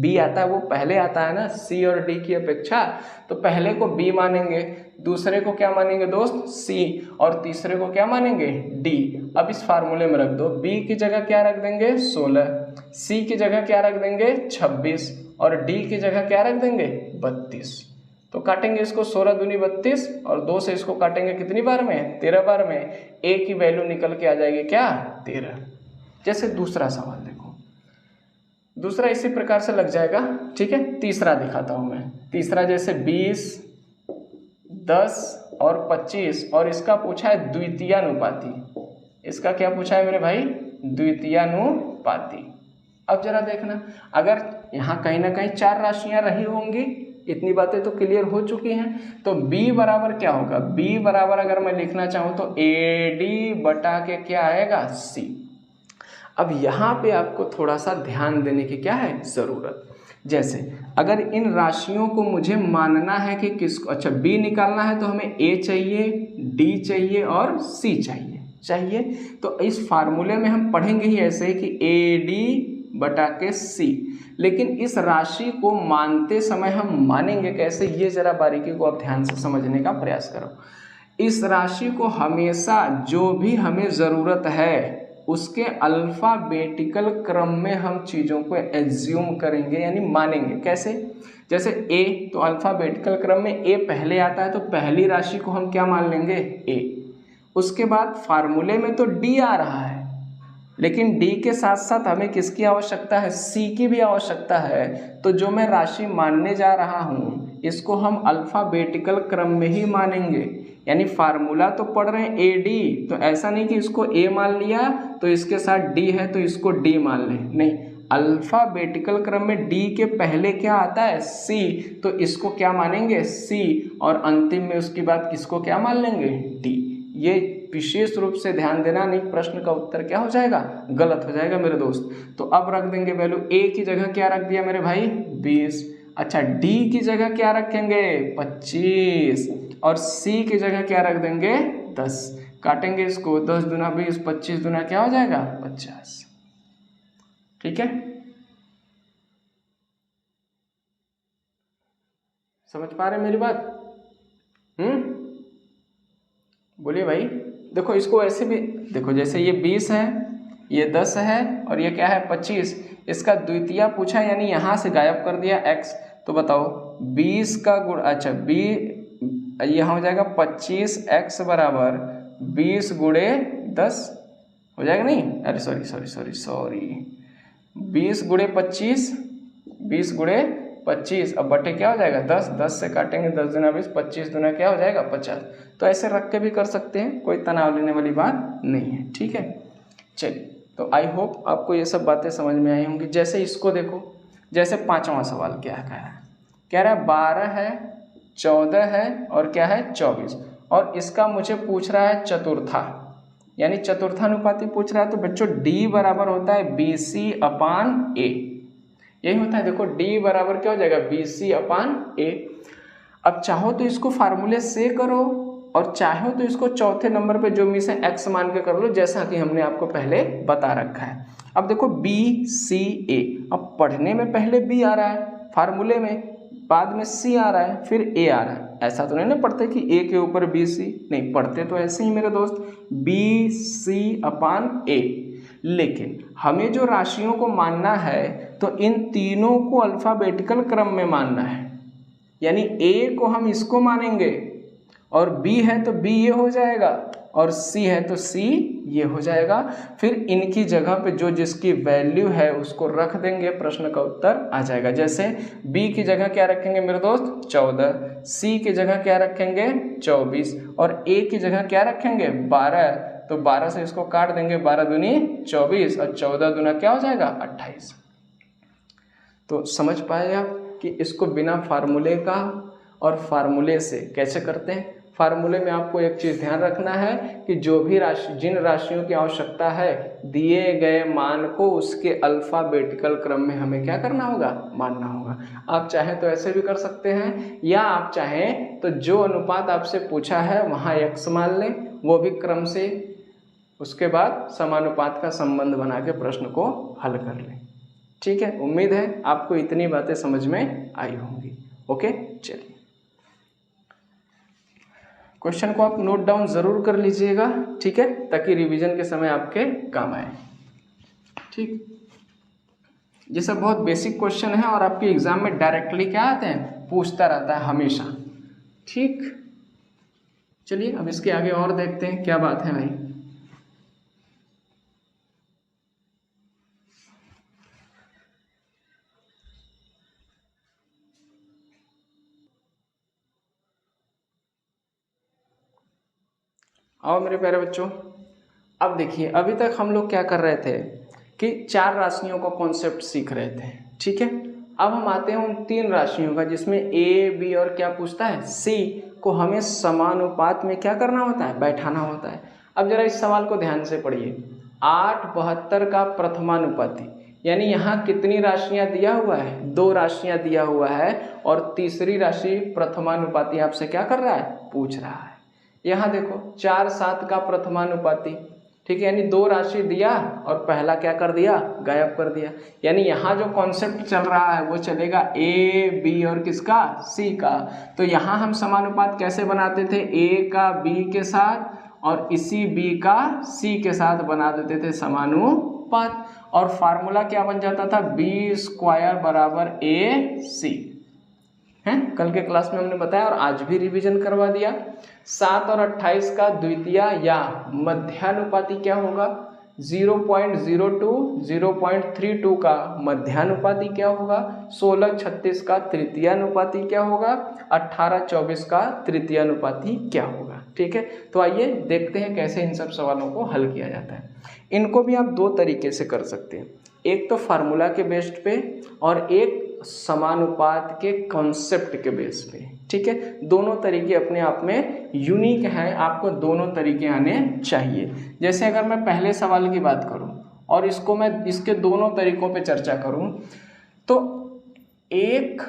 S1: B आता है वो पहले आता है ना C और D की अपेक्षा। तो पहले को B मानेंगे, दूसरे को क्या मानेंगे दोस्त, C, और तीसरे को क्या मानेंगे, D। अब इस फार्मूले में रख दो, B की जगह क्या रख देंगे 16, C की जगह क्या रख देंगे 26 और D की जगह क्या रख देंगे 32। तो काटेंगे इसको 16 दूनी 32 और 2 से इसको काटेंगे कितनी बार में, 13 बार में। A की वैल्यू निकल के आ जाएगी क्या, 13। जैसे दूसरा सवाल देखो, दूसरा इसी प्रकार से लग जाएगा। ठीक है, तीसरा दिखाता हूं मैं। तीसरा जैसे 20, 10 और 25 और इसका पूछा है द्वितीयानुपाती। इसका क्या पूछा है मेरे भाई, द्वितीयानुपाती। अब जरा देखना, अगर यहाँ कहीं ना कहीं 4 राशियां रही होंगी, इतनी बातें तो क्लियर हो चुकी हैं। तो B बराबर क्या होगा, B बराबर अगर मैं लिखना चाहूँ तो AD बटा के क्या आएगा, C। अब यहाँ पे आपको थोड़ा सा ध्यान देने की क्या है ज़रूरत। जैसे अगर इन राशियों को मुझे मानना है कि किसको, अच्छा B निकालना है तो हमें A चाहिए, D चाहिए और C चाहिए। तो इस फार्मूले में हम पढ़ेंगे ही ऐसे कि AD बटा के C। लेकिन इस राशि को मानते समय हम मानेंगे कैसे, ये जरा बारीकी को आप ध्यान से समझने का प्रयास करो। इस राशि को हमेशा जो भी हमें ज़रूरत है उसके अल्फ़ाबेटिकल क्रम में हम चीज़ों को एज्यूम करेंगे यानी मानेंगे। कैसे, जैसे A, तो अल्फ़ाबेटिकल क्रम में A पहले आता है तो पहली राशि को हम क्या मान लेंगे, A। उसके बाद फार्मूले में तो D आ रहा है लेकिन डी के साथ साथ हमें किसकी आवश्यकता है, सी की भी आवश्यकता है। तो जो मैं राशि मानने जा रहा हूँ इसको हम अल्फ़ाबेटिकल क्रम में ही मानेंगे। यानी फार्मूला तो पढ़ रहे हैं ए डी, तो ऐसा नहीं कि इसको ए मान लिया तो इसके साथ डी है तो इसको डी मान लें, नहीं, अल्फ़ाबेटिकल क्रम में डी के पहले क्या आता है, सी, तो इसको क्या मानेंगे, सी, और अंतिम में उसकी बाद किसको क्या मान लेंगे, डी। ये विशेष रूप से ध्यान देना, नहीं प्रश्न का उत्तर क्या हो जाएगा, गलत हो जाएगा मेरे दोस्त। तो अब रख देंगे वैल्यू, ए की जगह क्या रख दिया मेरे भाई, 20। अच्छा, डी की जगह क्या रखेंगे, 25, और सी की जगह क्या रख देंगे, 10। काटेंगे इसको, 10 दूना 20, 25 दूना क्या हो जाएगा, 50। ठीक है, समझ पा रहे हैं मेरी बात? बोलिए भाई। देखो इसको ऐसे भी देखो, जैसे ये 20 है, ये 10 है, और ये क्या है 25। इसका द्वितीय पूछा, यानी यहाँ से गायब कर दिया x। तो बताओ 20 का गुण, अच्छा यहाँ हो जाएगा 25x बराबर 20 गुणे 10 हो जाएगा, नहीं, अरे सॉरी 20 गुणे 25, 20 गुणे 25, अब बटे क्या हो जाएगा 10, 10 से काटेंगे 10 दूना 20, 25 दूना क्या हो जाएगा 50। तो ऐसे रख के भी कर सकते हैं, कोई तनाव लेने वाली बात नहीं है। ठीक है, चलिए, तो आई होप आपको ये सब बातें समझ में आई होंगी। जैसे इसको देखो, जैसे 5वां सवाल क्या कह रहा है, कह रहा है 12 है, 14 है, और क्या है 24, और इसका मुझे पूछ रहा है चतुर्था, यानी चतुर्थानुपाती पूछ रहा है। तो बच्चों डी बराबर होता है BC/A, यही होता है। देखो डी बराबर क्या हो जाएगा, BC/A। अब चाहो तो इसको फार्मूले से करो, और चाहो तो इसको चौथे नंबर पे जो मिस है x मान के कर लो, जैसा कि हमने आपको पहले बता रखा है। अब देखो BCA, अब पढ़ने में पहले B आ रहा है, फार्मूले में बाद में C आ रहा है, फिर A आ रहा है। ऐसा तो नहीं ना पढ़ते कि A के ऊपर BC, नहीं पढ़ते तो ऐसे ही मेरे दोस्त, BC/A। लेकिन हमें जो राशियों को मानना है तो इन तीनों को अल्फ़ाबेटिकल क्रम में मानना है। यानी A को हम इसको मानेंगे, और B है तो B ये हो जाएगा, और C है तो C ये हो जाएगा। फिर इनकी जगह पे जो जिसकी वैल्यू है उसको रख देंगे, प्रश्न का उत्तर आ जाएगा। जैसे B की जगह क्या रखेंगे मेरे दोस्त, 14, C की जगह क्या रखेंगे 24, और A की जगह क्या रखेंगे 12। तो 12 से इसको काट देंगे, 12 दूनी 24, और 14 दूना क्या हो जाएगा 28। तो समझ पाए आप कि इसको बिना फार्मूले का और फार्मूले से कैसे करते हैं। फार्मूले में आपको एक चीज़ ध्यान रखना है कि जो भी राशि, जिन राशियों की आवश्यकता है, दिए गए मान को उसके अल्फ़ाबेटिकल क्रम में हमें क्या करना होगा, मानना होगा। आप चाहें तो ऐसे भी कर सकते हैं, या आप चाहें तो जो अनुपात आपसे पूछा है वहाँ x मान लें, वो भी क्रम से, उसके बाद समानुपात का संबंध बना के प्रश्न को हल कर लें। ठीक है, उम्मीद है आपको इतनी बातें समझ में आई होंगी। ओके, चलिए क्वेश्चन को आप नोट डाउन ज़रूर कर लीजिएगा, ठीक है, ताकि रिवीजन के समय आपके काम आए। ठीक, ये सब बहुत बेसिक क्वेश्चन है और आपके एग्जाम में डायरेक्टली क्या आते हैं, पूछता रहता है हमेशा। ठीक, चलिए अब इसके आगे और देखते हैं क्या बात है भाई। आओ मेरे प्यारे बच्चों, अब देखिए अभी तक हम लोग क्या कर रहे थे कि 4 राशियों का कॉन्सेप्ट सीख रहे थे। ठीक है, अब हम आते हैं उन 3 राशियों का जिसमें A, B और क्या पूछता है C को हमें समानुपात में क्या करना होता है, बैठाना होता है। अब जरा इस सवाल को ध्यान से पढ़िए। 8/72 का प्रथमानुपाती, यानी यहाँ कितनी राशियाँ दिया हुआ है, 2 राशियाँ दिया हुआ है, और तीसरी राशि प्रथमानुपाती आपसे क्या कर रहा है, पूछ रहा है। यहाँ देखो 4/7 का प्रथमानुपाती, ठीक है, यानी 2 राशि दिया और पहला क्या कर दिया, गायब कर दिया। यानी यहाँ जो कॉन्सेप्ट चल रहा है वो चलेगा A, B और किसका, C का। तो यहाँ हम समानुपात कैसे बनाते थे, A का B के साथ और इसी B का C के साथ बना देते थे समानुपात, और फार्मूला क्या बन जाता था, B² बराबर AC है। कल के क्लास में हमने बताया और आज भी रिवीजन करवा दिया। 7 और 28 का द्वितीय या मध्यानुपाती क्या होगा, 0.02 0.32 का मध्यानुपाती क्या होगा, 16:36 का तृतीयानुपाती क्या होगा, 18:24 का तृतीयानुपाती क्या होगा। ठीक है, तो आइए देखते हैं कैसे इन सब सवालों को हल किया जाता है। इनको भी आप दो तरीके से कर सकते हैं, एक तो फार्मूला के बेस्ड पे और एक समानुपात के कॉन्सेप्ट के बेस पे। ठीक है, दोनों तरीके अपने आप में यूनिक हैं, आपको दोनों तरीके आने चाहिए। जैसे अगर मैं पहले सवाल की बात करूं और इसको मैं इसके दोनों तरीकों पे चर्चा करूं तो 1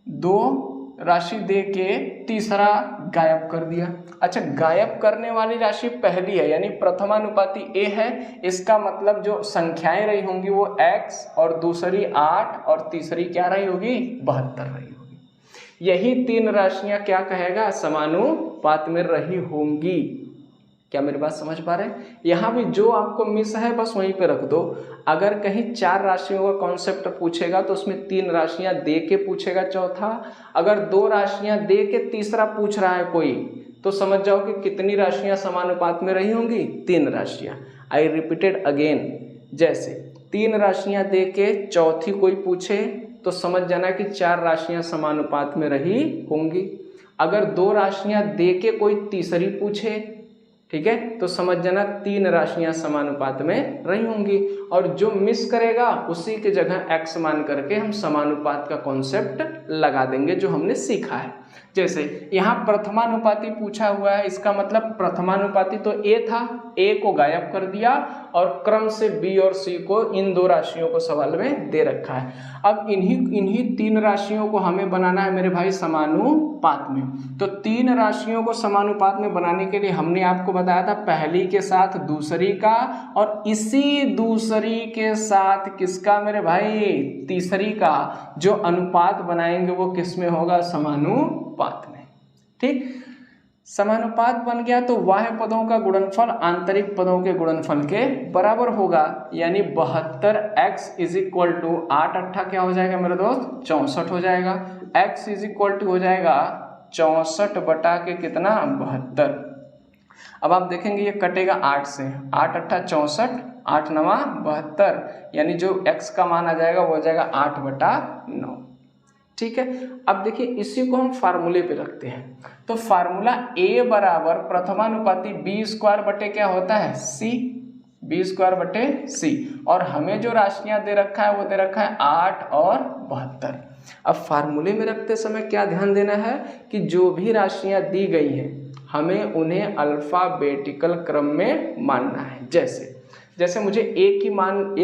S1: 2 राशि दे के तीसरा गायब कर दिया। अच्छा, गायब करने वाली राशि पहली है यानी प्रथमानुपाती ए है, इसका मतलब जो संख्याएं रही होंगी वो x और दूसरी 8 और तीसरी क्या रही होगी, 72 रही होगी। यही तीन राशियां क्या कहेगा, समानुपात में रही होंगी। क्या मेरी बात समझ पा रहे हैं? यहाँ भी जो आपको मिस है बस वहीं पे रख दो। अगर कहीं 4 राशियों का कॉन्सेप्ट पूछेगा तो उसमें 3 राशियां दे के पूछेगा चौथा, अगर 2 राशियां दे के तीसरा पूछ रहा है कोई तो समझ जाओ कि कितनी राशियां समानुपात में रही होंगी, 3 राशियां। आई रिपीटेड अगेन, जैसे 3 राशियां दे के चौथी कोई पूछे तो समझ जाना कि 4 राशियां समानुपात में रही होंगी। अगर 2 राशियां दे के कोई तीसरी पूछे, ठीक है, तो समझ जाना 3 राशियां समानुपात में रही होंगी। और जो मिस करेगा उसी की जगह x मान करके हम समानुपात का कॉन्सेप्ट लगा देंगे जो हमने सीखा है। जैसे यहाँ प्रथमानुपाती पूछा हुआ है, इसका मतलब प्रथमानुपाती तो a था, a को गायब कर दिया और क्रम से b और c को, इन 2 राशियों को सवाल में दे रखा है। अब इन्हीं 3 राशियों को हमें बनाना है मेरे भाई समानुपात में। तो 3 राशियों को समानुपात में बनाने के लिए हमने आपको बताया था पहली के साथ दूसरी का और इसी दूसरी के साथ किसका मेरे भाई, तीसरी का। जो अनुपात बनाएंगे वो किस में होगा, समानुपात में। ठीक, समानुपात बन गया तो बाह्य पदों का गुणनफल आंतरिक पदों के गुणनफल के बराबर होगा, यानी 72x इज इक्वल टू 8 8 क्या हो जाएगा मेरे दोस्त, 64 हो जाएगा। x इज इक्वल टू हो जाएगा 64 बटा के कितना, 72। अब आप देखेंगे ये कटेगा 8 से, 8 8 64, 8 9 72, यानी जो x का मान आ जाएगा वो हो जाएगा 8/9। ठीक है, अब देखिए इसी को हम फार्मूले पे रखते हैं। तो फार्मूला a बराबर प्रथमानुपाती b² बटे क्या होता है, c, b² बटे c। और हमें जो राशियां दे रखा है वो दे रखा है 8 और 72। अब फार्मूले में रखते समय क्या ध्यान देना है कि जो भी राशियां दी गई हैं हमें उन्हें अल्फाबेटिकल क्रम में मानना है। जैसे मुझे a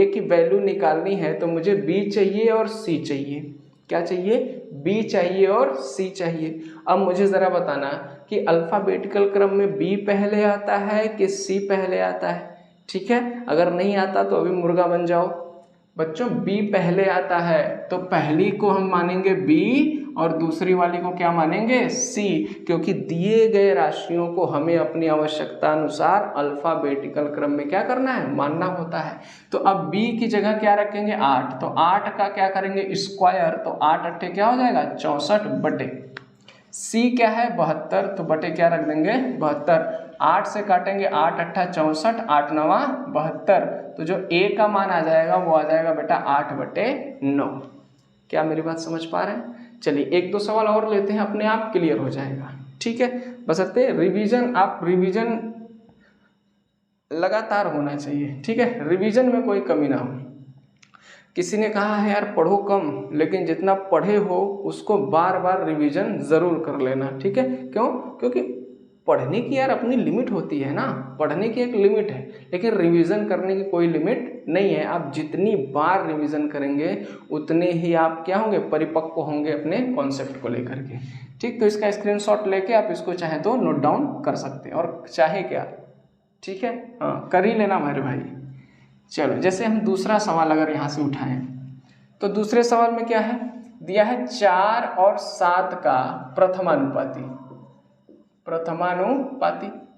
S1: की वैल्यू निकालनी है तो मुझे b चाहिए और c चाहिए। क्या चाहिए, b चाहिए और c चाहिए। अब मुझे ज़रा बताना कि अल्फाबेटिकल क्रम में b पहले आता है कि c पहले आता है। ठीक है, अगर नहीं आता तो अभी मुर्गा बन जाओ। बच्चों b पहले आता है तो पहली को हम मानेंगे b और दूसरी वाली को क्या मानेंगे, c, क्योंकि दिए गए राशियों को हमें अपनी आवश्यकता अनुसार अल्फाबेटिकल क्रम में क्या करना है, मानना होता है। तो अब b की जगह क्या रखेंगे, 8, तो 8 का क्या करेंगे स्क्वायर, तो 8 8 क्या हो जाएगा 64 बटे, c क्या है 72, तो बटे क्या रख देंगे 72। 8 से काटेंगे 8 8 64, 8 9 72, तो जो a का मान आ जाएगा वो आ जाएगा बेटा 8/9। क्या मेरी बात समझ पा रहे हैं? चलिए 1 2 सवाल और लेते हैं, अपने आप क्लियर हो जाएगा। ठीक है, बशर्ते रिवीजन, आप रिवीजन लगातार होना चाहिए। ठीक है, रिवीजन में कोई कमी ना हो। किसी ने कहा है यार पढ़ो कम, लेकिन जितना पढ़े हो उसको बार बार रिवीजन ज़रूर कर लेना। ठीक है, क्यों? क्योंकि पढ़ने की यार अपनी लिमिट होती है ना, पढ़ने की एक लिमिट है, लेकिन रिवीजन करने की कोई लिमिट नहीं है। आप जितनी बार रिवीजन करेंगे उतने ही आप क्या होंगे, परिपक्व होंगे अपने कॉन्सेप्ट को लेकर के। ठीक, तो इसका स्क्रीनशॉट लेके आप इसको चाहे तो नोट डाउन कर सकते हैं, और चाहे क्या, ठीक है, हाँ कर ही लेना मेरे भाई। चलो, जैसे हम दूसरा सवाल अगर यहाँ से उठाएं तो दूसरे सवाल में क्या है, दिया है 4 और 7 का प्रथमानुपाती।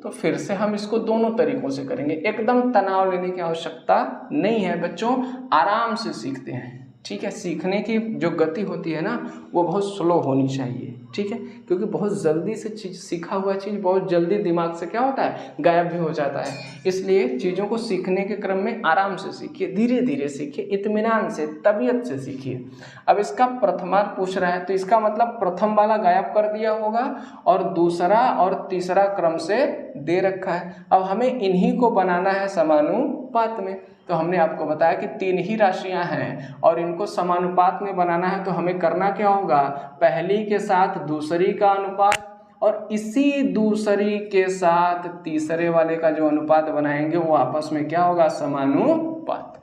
S1: तो फिर से हम इसको दोनों तरीकों से करेंगे, एकदम तनाव लेने की आवश्यकता नहीं है बच्चों, आराम से सीखते हैं। ठीक है। सीखने की जो गति होती है ना वो बहुत स्लो होनी चाहिए, ठीक है, क्योंकि बहुत जल्दी से चीज़, सीखा हुआ चीज़ बहुत जल्दी दिमाग से क्या होता है, गायब भी हो जाता है। इसलिए चीज़ों को सीखने के क्रम में आराम से सीखिए, धीरे धीरे सीखिए, इत्मीनान से, तबीयत से सीखिए। अब इसका प्रथमार्थ पूछ रहा है तो इसका मतलब प्रथम वाला गायब कर दिया होगा और दूसरा और तीसरा क्रम से दे रखा है। अब हमें इन्हीं को बनाना है समानुपात में। तो हमने आपको बताया कि 3 ही राशियां हैं और इनको समानुपात में बनाना है, तो हमें करना क्या होगा, पहली के साथ दूसरी का अनुपात और इसी दूसरी के साथ तीसरे वाले का जो अनुपात बनाएंगे वो आपस में क्या होगा, समानुपात।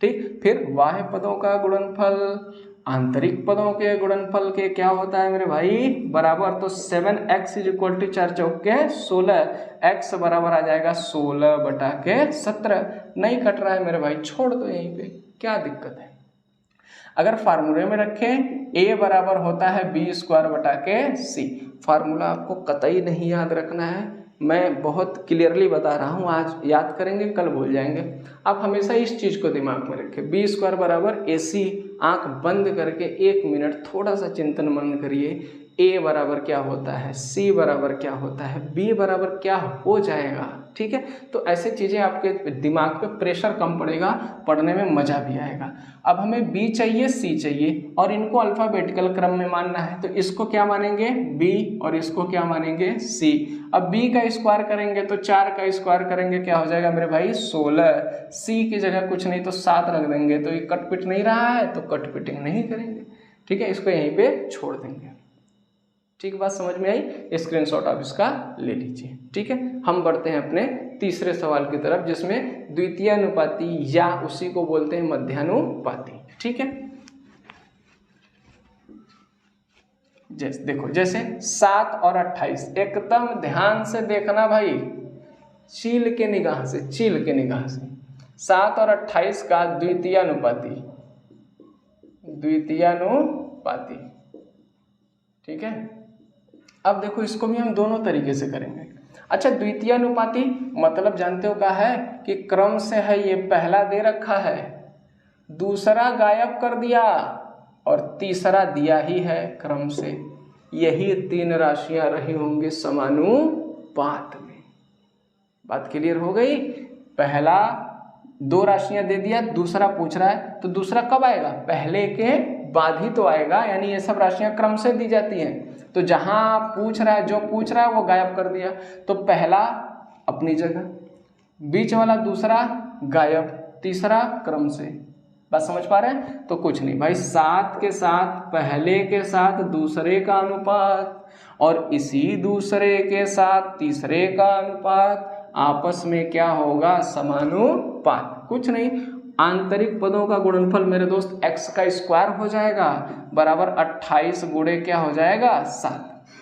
S1: ठीक, फिर बाह्य पदों का गुणनफल आंतरिक पदों के गुणनफल के क्या होता है मेरे भाई, बराबर। तो 7x = 4 चौके 16, x बराबर आ जाएगा 16/17। नहीं कट रहा है मेरे भाई, छोड़ दो यहीं पे, क्या दिक्कत है। अगर फार्मूले में रखें a बराबर होता है b²/c। फार्मूला आपको कतई नहीं याद रखना है, मैं बहुत क्लियरली बता रहा हूँ, आज याद करेंगे कल भूल जाएंगे। आप हमेशा इस चीज़ को दिमाग में रखें, b² बराबर ac। आंख बंद करके 1 मिनट थोड़ा सा चिंतन मनन करिए, a बराबर क्या होता है, c बराबर क्या होता है, b बराबर क्या हो जाएगा, ठीक है। तो ऐसे चीज़ें आपके दिमाग पे प्रेशर कम पड़ेगा, पढ़ने में मज़ा भी आएगा। अब हमें b चाहिए, c चाहिए और इनको अल्फ़ाबेटिकल क्रम में मानना है, तो इसको क्या मानेंगे b और इसको क्या मानेंगे c। अब b का स्क्वायर करेंगे तो 4 का स्क्वायर करेंगे क्या हो जाएगा मेरे भाई 16। c की जगह कुछ नहीं तो 7 रख देंगे, तो ये कट पिट नहीं रहा है तो कट पिटिंग नहीं करेंगे, ठीक है, इसको यहीं पे छोड़ देंगे। ठीक, बात समझ में आई, स्क्रीनशॉट आप इसका ले लीजिए, ठीक है। हम बढ़ते हैं अपने तीसरे सवाल की तरफ, जिसमें द्वितीयानुपाती या उसी को बोलते हैं मध्यानुपाती, ठीक है। जैसे देखो, जैसे 7 और 28, एकदम ध्यान से देखना भाई, चील के निगाह से, चील के निगाह से। 7 और 28 का द्वितीयानुपाती, द्वितीयानुपाती, ठीक है। अब देखो इसको भी हम दोनों तरीके से करेंगे। अच्छा, द्वितीयानुपाती मतलब जानते हो क्या है कि क्रम से है, ये पहला दे रखा है, दूसरा गायब कर दिया और तीसरा दिया ही है क्रम से। यही 3 राशियां रही होंगी समानुपात में। बात क्लियर हो गई। पहला 2 राशियां दे दिया, दूसरा पूछ रहा है, तो दूसरा कब आएगा, पहले के बाद ही तो आएगा, यानी ये सब राशियां क्रम से दी जाती हैं। तो जहां पूछ रहा है, जो पूछ रहा है वो गायब कर दिया, तो पहला अपनी जगह, बीच वाला दूसरा गायब, तीसरा क्रम से। बात समझ पा रहे हैं। तो कुछ नहीं भाई, 7 के साथ पहले के साथ दूसरे का अनुपात और इसी दूसरे के साथ तीसरे का अनुपात, आपस में क्या होगा, समानुपात। कुछ नहीं, आंतरिक पदों का गुणनफल मेरे दोस्त x का स्क्वायर हो जाएगा, बराबर 28 गुणे क्या हो जाएगा 7,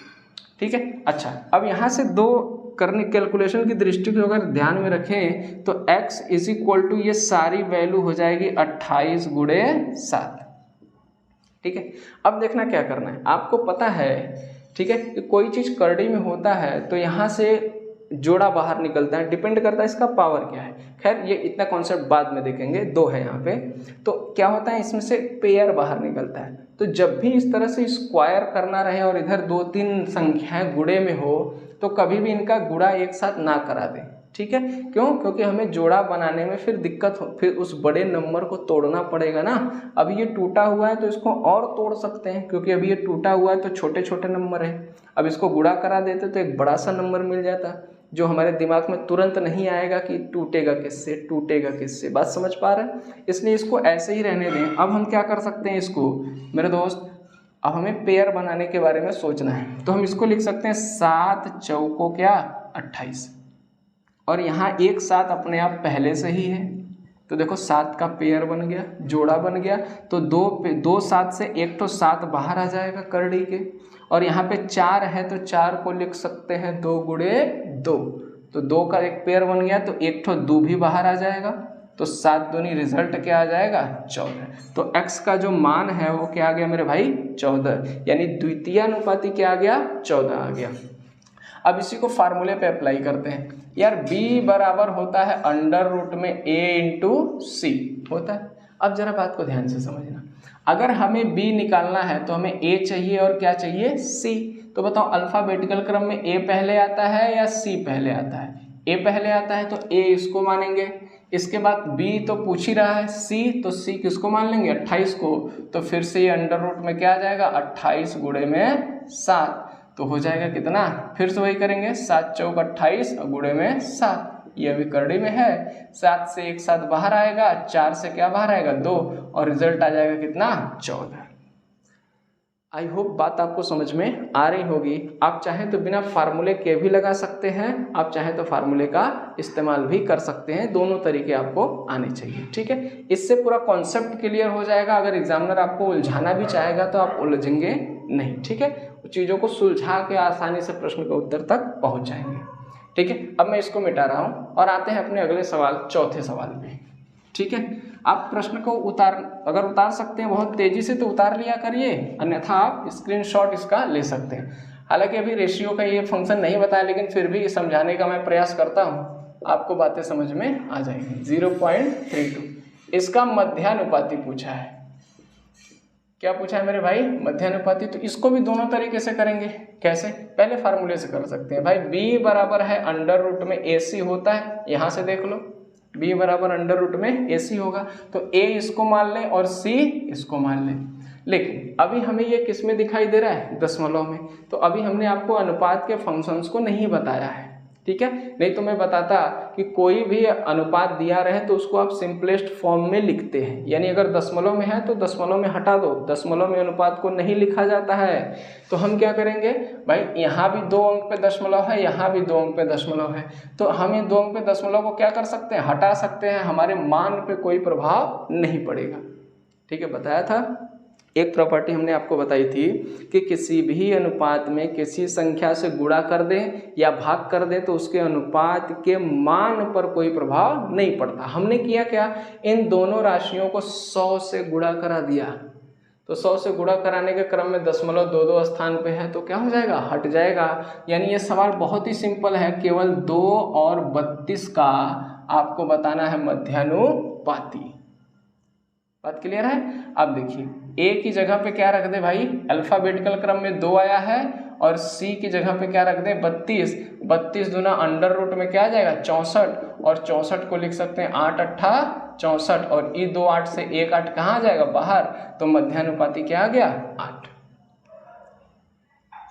S1: ठीक है। अच्छा, अब यहाँ से 2 करने कैलकुलेशन की दृष्टि को अगर ध्यान में रखें तो x = ये सारी वैल्यू हो जाएगी 28 गुणे 7, ठीक है। अब देखना क्या करना है, आपको पता है, ठीक है, कि कोई चीज़ करड़ी में होता है तो यहाँ से जोड़ा बाहर निकलता है, डिपेंड करता है इसका पावर क्या है। खैर ये इतना कॉन्सेप्ट बाद में देखेंगे, 2 है यहाँ पे, तो क्या होता है इसमें से पेयर बाहर निकलता है। तो जब भी इस तरह से स्क्वायर करना रहे और इधर 2-3 संख्याएं गुणे में हो तो कभी भी इनका गुणा एक साथ ना करा दें, ठीक है। क्यों, क्योंकि हमें जोड़ा बनाने में फिर दिक्कत हो, फिर उस बड़े नंबर को तोड़ना पड़ेगा ना। अभी ये टूटा हुआ है तो इसको और तोड़ सकते हैं, क्योंकि अभी ये टूटा हुआ है तो छोटे छोटे नंबर है। अब इसको गुणा करा देते तो एक बड़ा सा नंबर मिल जाता, जो हमारे दिमाग में तुरंत नहीं आएगा कि टूटेगा किससे, टूटेगा किससे। बात समझ पा रहे हैं। इसलिए इसको ऐसे ही रहने दें। अब हम क्या कर सकते हैं इसको मेरे दोस्त, अब हमें पेयर बनाने के बारे में सोचना है, तो हम इसको लिख सकते हैं 7 चौको क्या 28, और यहाँ एक 7 अपने आप पहले से ही है, तो देखो 7 का पेयर बन गया, जोड़ा बन गया। तो 2 7 से एक तो 7 बाहर आ जाएगा करड़ी के, और यहाँ पे 4 है तो 4 को लिख सकते हैं 2 गुणे 2, तो 2 का एक पेयर बन गया, तो एक तो 2 भी बाहर आ जाएगा, तो 7 दूनी रिजल्ट क्या आ जाएगा 14। तो x का जो मान है वो क्या आ गया मेरे भाई 14, यानी द्वितीयानुपाती क्या आ गया 14 आ गया। अब इसी को फार्मूले पे अप्लाई करते हैं यार। b बराबर होता है अंडर रूट में a इंटू सी होता है। अब जरा बात को ध्यान से समझना, अगर हमें b निकालना है तो हमें a चाहिए और क्या चाहिए, c। तो बताओ अल्फाबेटिकल क्रम में a पहले आता है या c पहले आता है? a पहले आता है तो a इसको मानेंगे, इसके बाद b तो पूछ ही रहा है c, तो c किसको मान लेंगे, 28 को। तो फिर से ये अंडर रूट में क्या आ जाएगा, 28 गुणे में 7, तो हो जाएगा कितना, फिर से वही करेंगे, 7 चौक 28 और गुणे में 7, ये अभी करड़ी में है, 7 से 1 7 बाहर आएगा, 4 से क्या बाहर आएगा 2, और रिजल्ट आ जाएगा कितना, 14। आई होप बात आपको समझ में आ रही होगी। आप चाहें तो बिना फार्मूले के भी लगा सकते हैं, आप चाहें तो फार्मूले का इस्तेमाल भी कर सकते हैं, दोनों तरीके आपको आने चाहिए, ठीक है। इससे पूरा कॉन्सेप्ट क्लियर हो जाएगा। अगर एग्जामिनर आपको उलझाना भी चाहेगा तो आप उलझेंगे नहीं, ठीक है, चीज़ों को सुलझा के आसानी से प्रश्न के उत्तर तक पहुँच जाएंगे, ठीक है। अब मैं इसको मिटा रहा हूँ और आते हैं अपने अगले सवाल, चौथे सवाल पे, ठीक है। आप प्रश्न को अगर उतार सकते हैं बहुत तेजी से तो उतार लिया करिए, अन्यथा आप स्क्रीनशॉट इसका ले सकते हैं। हालांकि अभी रेशियो का ये फंक्शन नहीं बताया, लेकिन फिर भी समझाने का मैं प्रयास करता हूँ, आपको बातें समझ में आ जाएंगी। 0.32 इसका मध्यानुपाती पूछा है। क्या पूछा है मेरे भाई, मध्यानुपाती। तो इसको भी दोनों तरीके से करेंगे। कैसे, पहले फार्मूले से कर सकते हैं भाई, b बराबर है अंडर रूट में ac होता है, यहाँ से देख लो b बराबर अंडर रूट में ac होगा, तो a इसको मान लें और c इसको मान लें। लेकिन अभी हमें ये किस में दिखाई दे रहा है, दशमलव में, तो अभी हमने आपको अनुपात के फंक्शंस को नहीं बताया है, ठीक है। नहीं तो मैं बताता कि कोई भी अनुपात दिया रहे तो उसको आप सिंपलेस्ट फॉर्म में लिखते हैं, यानी अगर दशमलव में है तो दशमलव में हटा दो, दशमलव में अनुपात को नहीं लिखा जाता है। तो हम क्या करेंगे भाई, यहाँ भी 2 अंक पे दशमलव है, यहाँ भी 2 अंक पे दशमलव है, तो हम इन 2 अंक पे दशमलव को क्या कर सकते हैं, हटा सकते हैं, हमारे मान पे कोई प्रभाव नहीं पड़ेगा, ठीक है। बताया था एक प्रॉपर्टी हमने आपको बताई थी कि किसी भी अनुपात में किसी संख्या से गुणा कर दें या भाग कर दें तो उसके अनुपात के मान पर कोई प्रभाव नहीं पड़ता। हमने किया क्या, इन दोनों राशियों को 100 से गुणा करा दिया, तो 100 से गुणा कराने के क्रम में दशमलव 2-2 स्थान पे है तो क्या हो जाएगा, हट जाएगा। यानी ये सवाल बहुत ही सिंपल है, केवल 2 और 32 का आपको बताना है मध्यानुपाती। बात क्लियर है। अब देखिए a की जगह पे क्या रख दे भाई, अल्फाबेटिकल क्रम में 2 आया है, और c की जगह पे क्या रख दे 32, 32 दूना अंडर रूट में क्या आ जाएगा 64, और 64 को लिख सकते हैं 8 अट्ठा 64, और ई 2 8 से 1 8 कहाँ आ जाएगा बाहर, तो मध्यानुपाती क्या आ गया 8।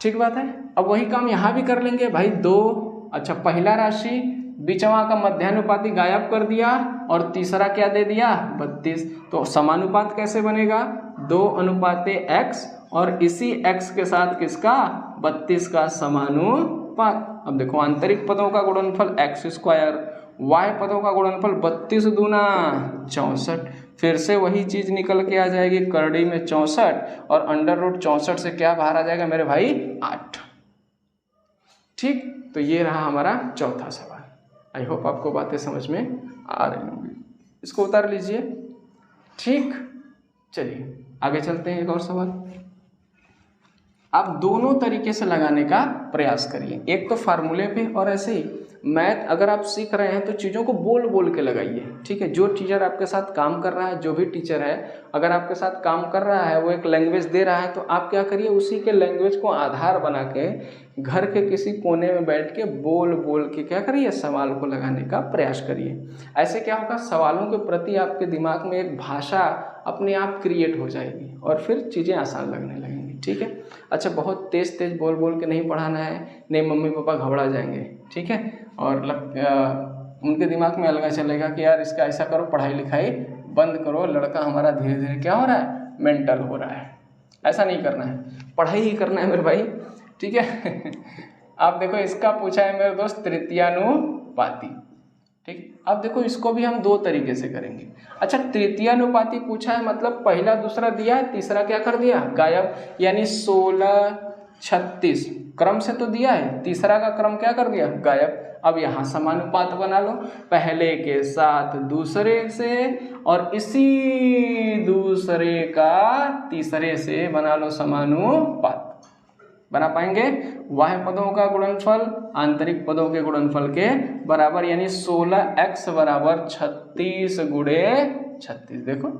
S1: ठीक बात है। अब वही काम यहाँ भी कर लेंगे भाई, 2, अच्छा पहला राशि बीचवा का मध्यानुपाती गायब कर दिया और तीसरा क्या दे दिया 32, तो समानुपात कैसे बनेगा, 2 अनुपाते x, और इसी x के साथ किसका 32 का समानुपात। अब देखो आंतरिक पदों का गुणनफल x², y पदों का गुणनफल 32 दूना 64, फिर से वही चीज निकल के आ जाएगी करड़ी में 64, और अंडर रूट 64 से क्या बाहर आ जाएगा मेरे भाई 8। ठीक, तो ये रहा हमारा चौथा सवाल। आई होप आपको बातें समझ में आ रही होंगी। इसको उतार लीजिए। ठीक, चलिए आगे चलते हैं। एक और सवाल, आप दोनों तरीके से लगाने का प्रयास करिए, एक तो फार्मूले पे और ऐसे ही मैथ अगर आप सीख रहे हैं तो चीज़ों को बोल बोल के लगाइए, ठीक है। जो टीचर आपके साथ काम कर रहा है, जो भी टीचर है अगर आपके साथ काम कर रहा है, वो एक लैंग्वेज दे रहा है, तो आप क्या करिए उसी के लैंग्वेज को आधार बना के घर के किसी कोने में बैठ के बोल बोल के क्या करिए सवाल को लगाने का प्रयास करिए। ऐसे क्या होगा, सवालों के प्रति आपके दिमाग में एक भाषा अपने आप क्रिएट हो जाएगी और फिर चीज़ें आसान लगने लगेंगी, ठीक है। अच्छा, बहुत तेज़ तेज़ बोल बोल के नहीं पढ़ाना है, नहीं मम्मी पापा घबरा जाएंगे, ठीक है, और उनके दिमाग में अलग चलेगा कि यार इसका ऐसा करो, पढ़ाई लिखाई बंद करो, लड़का हमारा धीरे धीरे क्या हो रहा है, मेंटल हो रहा है। ऐसा नहीं करना है, पढ़ाई ही करना है मेरे भाई, ठीक है। आप देखो इसका पूछा है मेरे दोस्त तृतीयानुपाती, ठीक। अब देखो इसको भी हम 2 तरीके से करेंगे। अच्छा, तृतीयानुपाती पूछा है मतलब पहला दूसरा दिया है, तीसरा क्या कर दिया गायब, यानी 16 36 क्रम से तो दिया है, तीसरा का क्रम क्या कर दिया गायब। अब यहाँ समानुपात बना लो, पहले के साथ दूसरे से और इसी दूसरे का तीसरे से बना लो समानुपात। बना पाएंगे, वाह्य पदों का गुणनफल आंतरिक पदों के गुणनफल के बराबर, यानी 16x बराबर 36 गुणे 36। देखो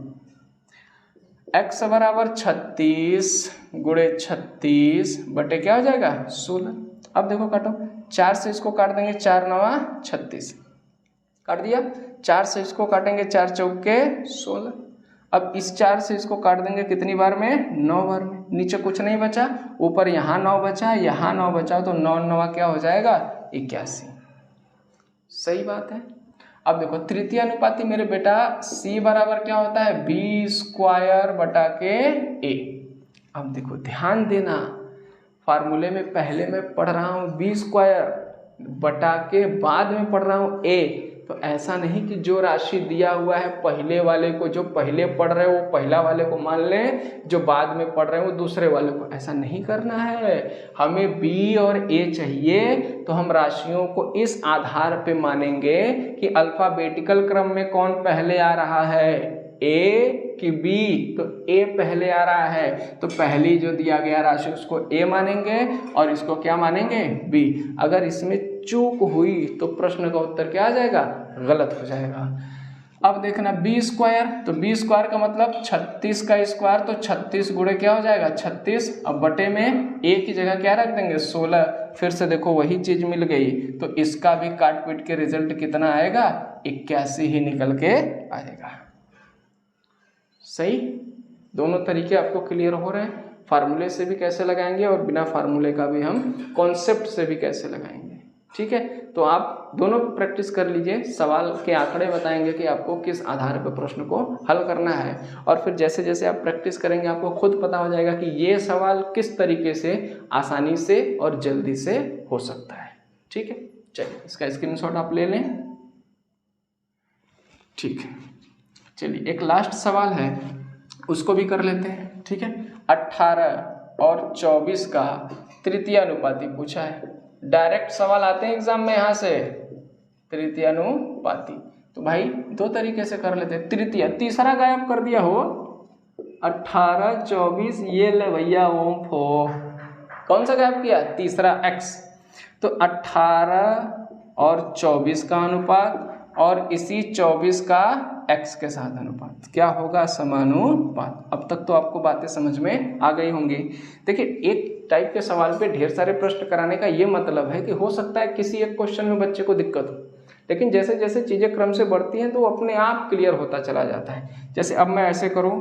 S1: x बराबर 36 गुणे 36 बटे क्या हो जाएगा 16। अब देखो काटो, 4 से इसको काट देंगे, 4 नवा 36 काट दिया, 4 से इसको काटेंगे, 4 चौके 16। अब इस 4 से इसको काट देंगे कितनी बार में 9 बार में, नीचे कुछ नहीं बचा, ऊपर यहाँ 9 बचा, यहाँ 9 बचा, तो 9 9 क्या हो जाएगा 81। सही बात है। अब देखो तृतीय अनुपाती मेरे बेटा c बराबर क्या होता है b स्क्वायर बटा के a। अब देखो ध्यान देना, फार्मूले में पहले मैं पढ़ रहा हूँ b स्क्वायर बटा के बाद में पढ़ रहा हूँ a, तो ऐसा नहीं कि जो राशि दिया हुआ है पहले वाले को, जो पहले पढ़ रहे हो वो पहला वाले को मान लें, जो बाद में पढ़ रहे हो वो दूसरे वाले को, ऐसा नहीं करना है। हमें b और a चाहिए, तो हम राशियों को इस आधार पे मानेंगे कि अल्फाबेटिकल क्रम में कौन पहले आ रहा है, a कि b, तो a पहले आ रहा है, तो पहली जो दिया गया राशि उसको a मानेंगे और इसको क्या मानेंगे b। अगर इसमें चूक हुई तो प्रश्न का उत्तर क्या आ जाएगा, गलत हो जाएगा। अब देखना b स्क्वायर, तो b स्क्वायर का मतलब 36 का स्क्वायर, तो 36 गुणे क्या हो जाएगा 36। अब बटे में a की जगह क्या रख देंगे 16। फिर से देखो वही चीज मिल गई, तो इसका भी काट पीट के रिजल्ट कितना आएगा 81 ही निकल के आएगा। सही, दोनों तरीके आपको क्लियर हो रहे हैं, फार्मूले से भी कैसे लगाएंगे और बिना फार्मूले का भी हम कॉन्सेप्ट से भी कैसे लगाएंगे। ठीक है, तो आप दोनों प्रैक्टिस कर लीजिए, सवाल के आंकड़े बताएंगे कि आपको किस आधार पर प्रश्न को हल करना है, और फिर जैसे जैसे आप प्रैक्टिस करेंगे आपको खुद पता हो जाएगा कि ये सवाल किस तरीके से आसानी से और जल्दी से हो सकता है। ठीक है, चलिए इसका स्क्रीनशॉट आप ले लें। ठीक है, चलिए एक लास्ट सवाल है उसको भी कर लेते हैं। ठीक है, 18 और 24 का तृतीय अनुपाती पूछा है। डायरेक्ट सवाल आते हैं एग्जाम में यहाँ से, तृतीय अनुपाती, तो भाई दो तरीके से कर लेते हैं। तृतीय, तीसरा गायब कर दिया हो, 18 24 ये ले भैया ओम फो, कौन सा गायब किया, तीसरा x। तो 18 और 24 का अनुपात और इसी 24 का x के साथ अनुपात क्या होगा, समानुपात। अब तक तो आपको बातें समझ में आ गई होंगी। देखिए एक टाइप के सवाल पे ढेर सारे प्रश्न कराने का ये मतलब है कि हो सकता है किसी एक क्वेश्चन में बच्चे को दिक्कत हो, लेकिन जैसे जैसे चीज़ें क्रम से बढ़ती हैं तो वो अपने आप क्लियर होता चला जाता है। जैसे अब मैं ऐसे करूँ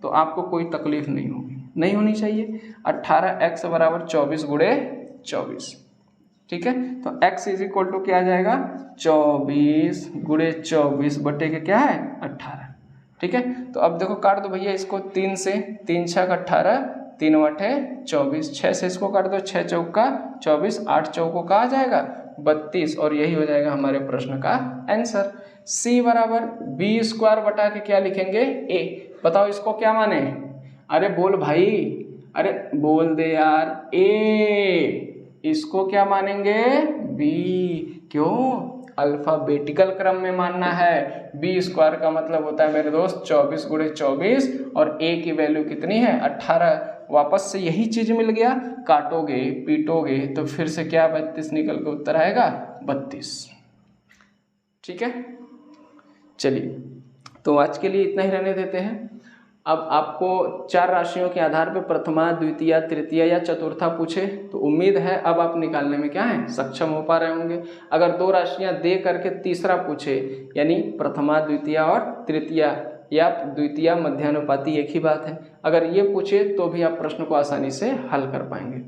S1: तो आपको कोई तकलीफ नहीं होगी, नहीं होनी चाहिए। 18x बराबर 24 गुणे 24। ठीक है, तो x इज इक्वल टू क्या आ जाएगा 24 गुणे 24 बटे के क्या है 18। ठीक है, तो अब देखो काट दो भैया इसको 3 से, 3 6 18, 3 बटे 24, 6 से इसको काट दो, 6 चौका 24, 8 चौकों का आ जाएगा 32, और यही हो जाएगा हमारे प्रश्न का आंसर। c बराबर b स्क्वायर बटा के क्या लिखेंगे a। बताओ इसको क्या माने, अरे बोल भाई, अरे बोल दे यार, a इसको क्या मानेंगे b। क्यों, अल्फाबेटिकल क्रम में मानना है। b स्क्वायर का मतलब होता है मेरे दोस्त 24 गुणे 24, और a की वैल्यू कितनी है 18। वापस से यही चीज मिल गया, काटोगे पीटोगे तो फिर से क्या 32 निकल के उत्तर आएगा 32। ठीक है, चलिए तो आज के लिए इतना ही रहने देते हैं। अब आपको 4 राशियों के आधार पर प्रथमा द्वितीय तृतीय या चतुर्था पूछे तो उम्मीद है अब आप निकालने में क्या है सक्षम हो पा रहे होंगे। अगर 2 राशियां दे करके तीसरा पूछे, यानी प्रथमा द्वितीय और तृतीय या द्वितीय मध्यानुपाती एक ही बात है, अगर ये पूछे तो भी आप प्रश्न को आसानी से हल कर पाएंगे।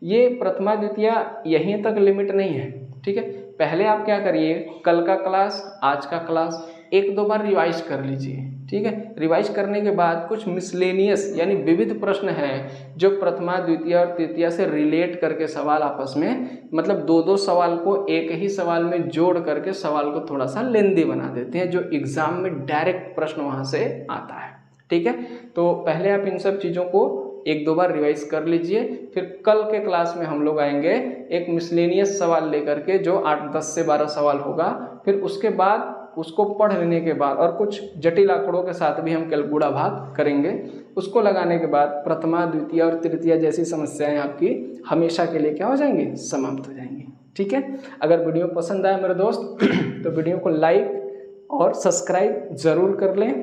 S1: ये प्रथमा द्वितीय यहीं तक लिमिट नहीं है। ठीक है, पहले आप क्या करिए, कल का क्लास आज का क्लास 1-2 बार रिवाइज कर लीजिए। ठीक है, रिवाइज करने के बाद कुछ मिसलेनियस यानी विविध प्रश्न हैं जो प्रथमा द्वितीय और तृतीय से रिलेट करके सवाल आपस में, मतलब 2-2 सवाल को एक ही सवाल में जोड़ करके सवाल को थोड़ा सा लेंदी बना देते हैं, जो एग्जाम में डायरेक्ट प्रश्न वहां से आता है। ठीक है, तो पहले आप इन सब चीज़ों को 1-2 बार रिवाइज कर लीजिए। फिर कल के क्लास में हम लोग आएंगे एक मिसलेनियस सवाल लेकर के जो 8-10 से 12 सवाल होगा। फिर उसके बाद उसको पढ़ लेने के बाद और कुछ जटिल आंकड़ों के साथ भी हम कैलकुला भाग करेंगे। उसको लगाने के बाद प्रथमा द्वितीय और तृतीय जैसी समस्याएं आपकी हमेशा के लिए क्या हो जाएंगी, समाप्त हो जाएंगी। ठीक है, अगर वीडियो पसंद आए मेरे दोस्त तो वीडियो को लाइक और सब्सक्राइब ज़रूर कर लें।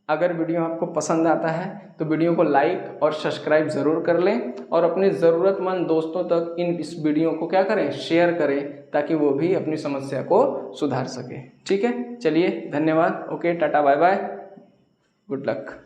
S1: अगर वीडियो आपको पसंद आता है तो वीडियो को लाइक और सब्सक्राइब ज़रूर कर लें और अपने ज़रूरतमंद दोस्तों तक इस वीडियो को क्या करें, शेयर करें, ताकि वो भी अपनी समस्या को सुधार सके। ठीक है, चलिए धन्यवाद। Okay, tata bye bye, good luck.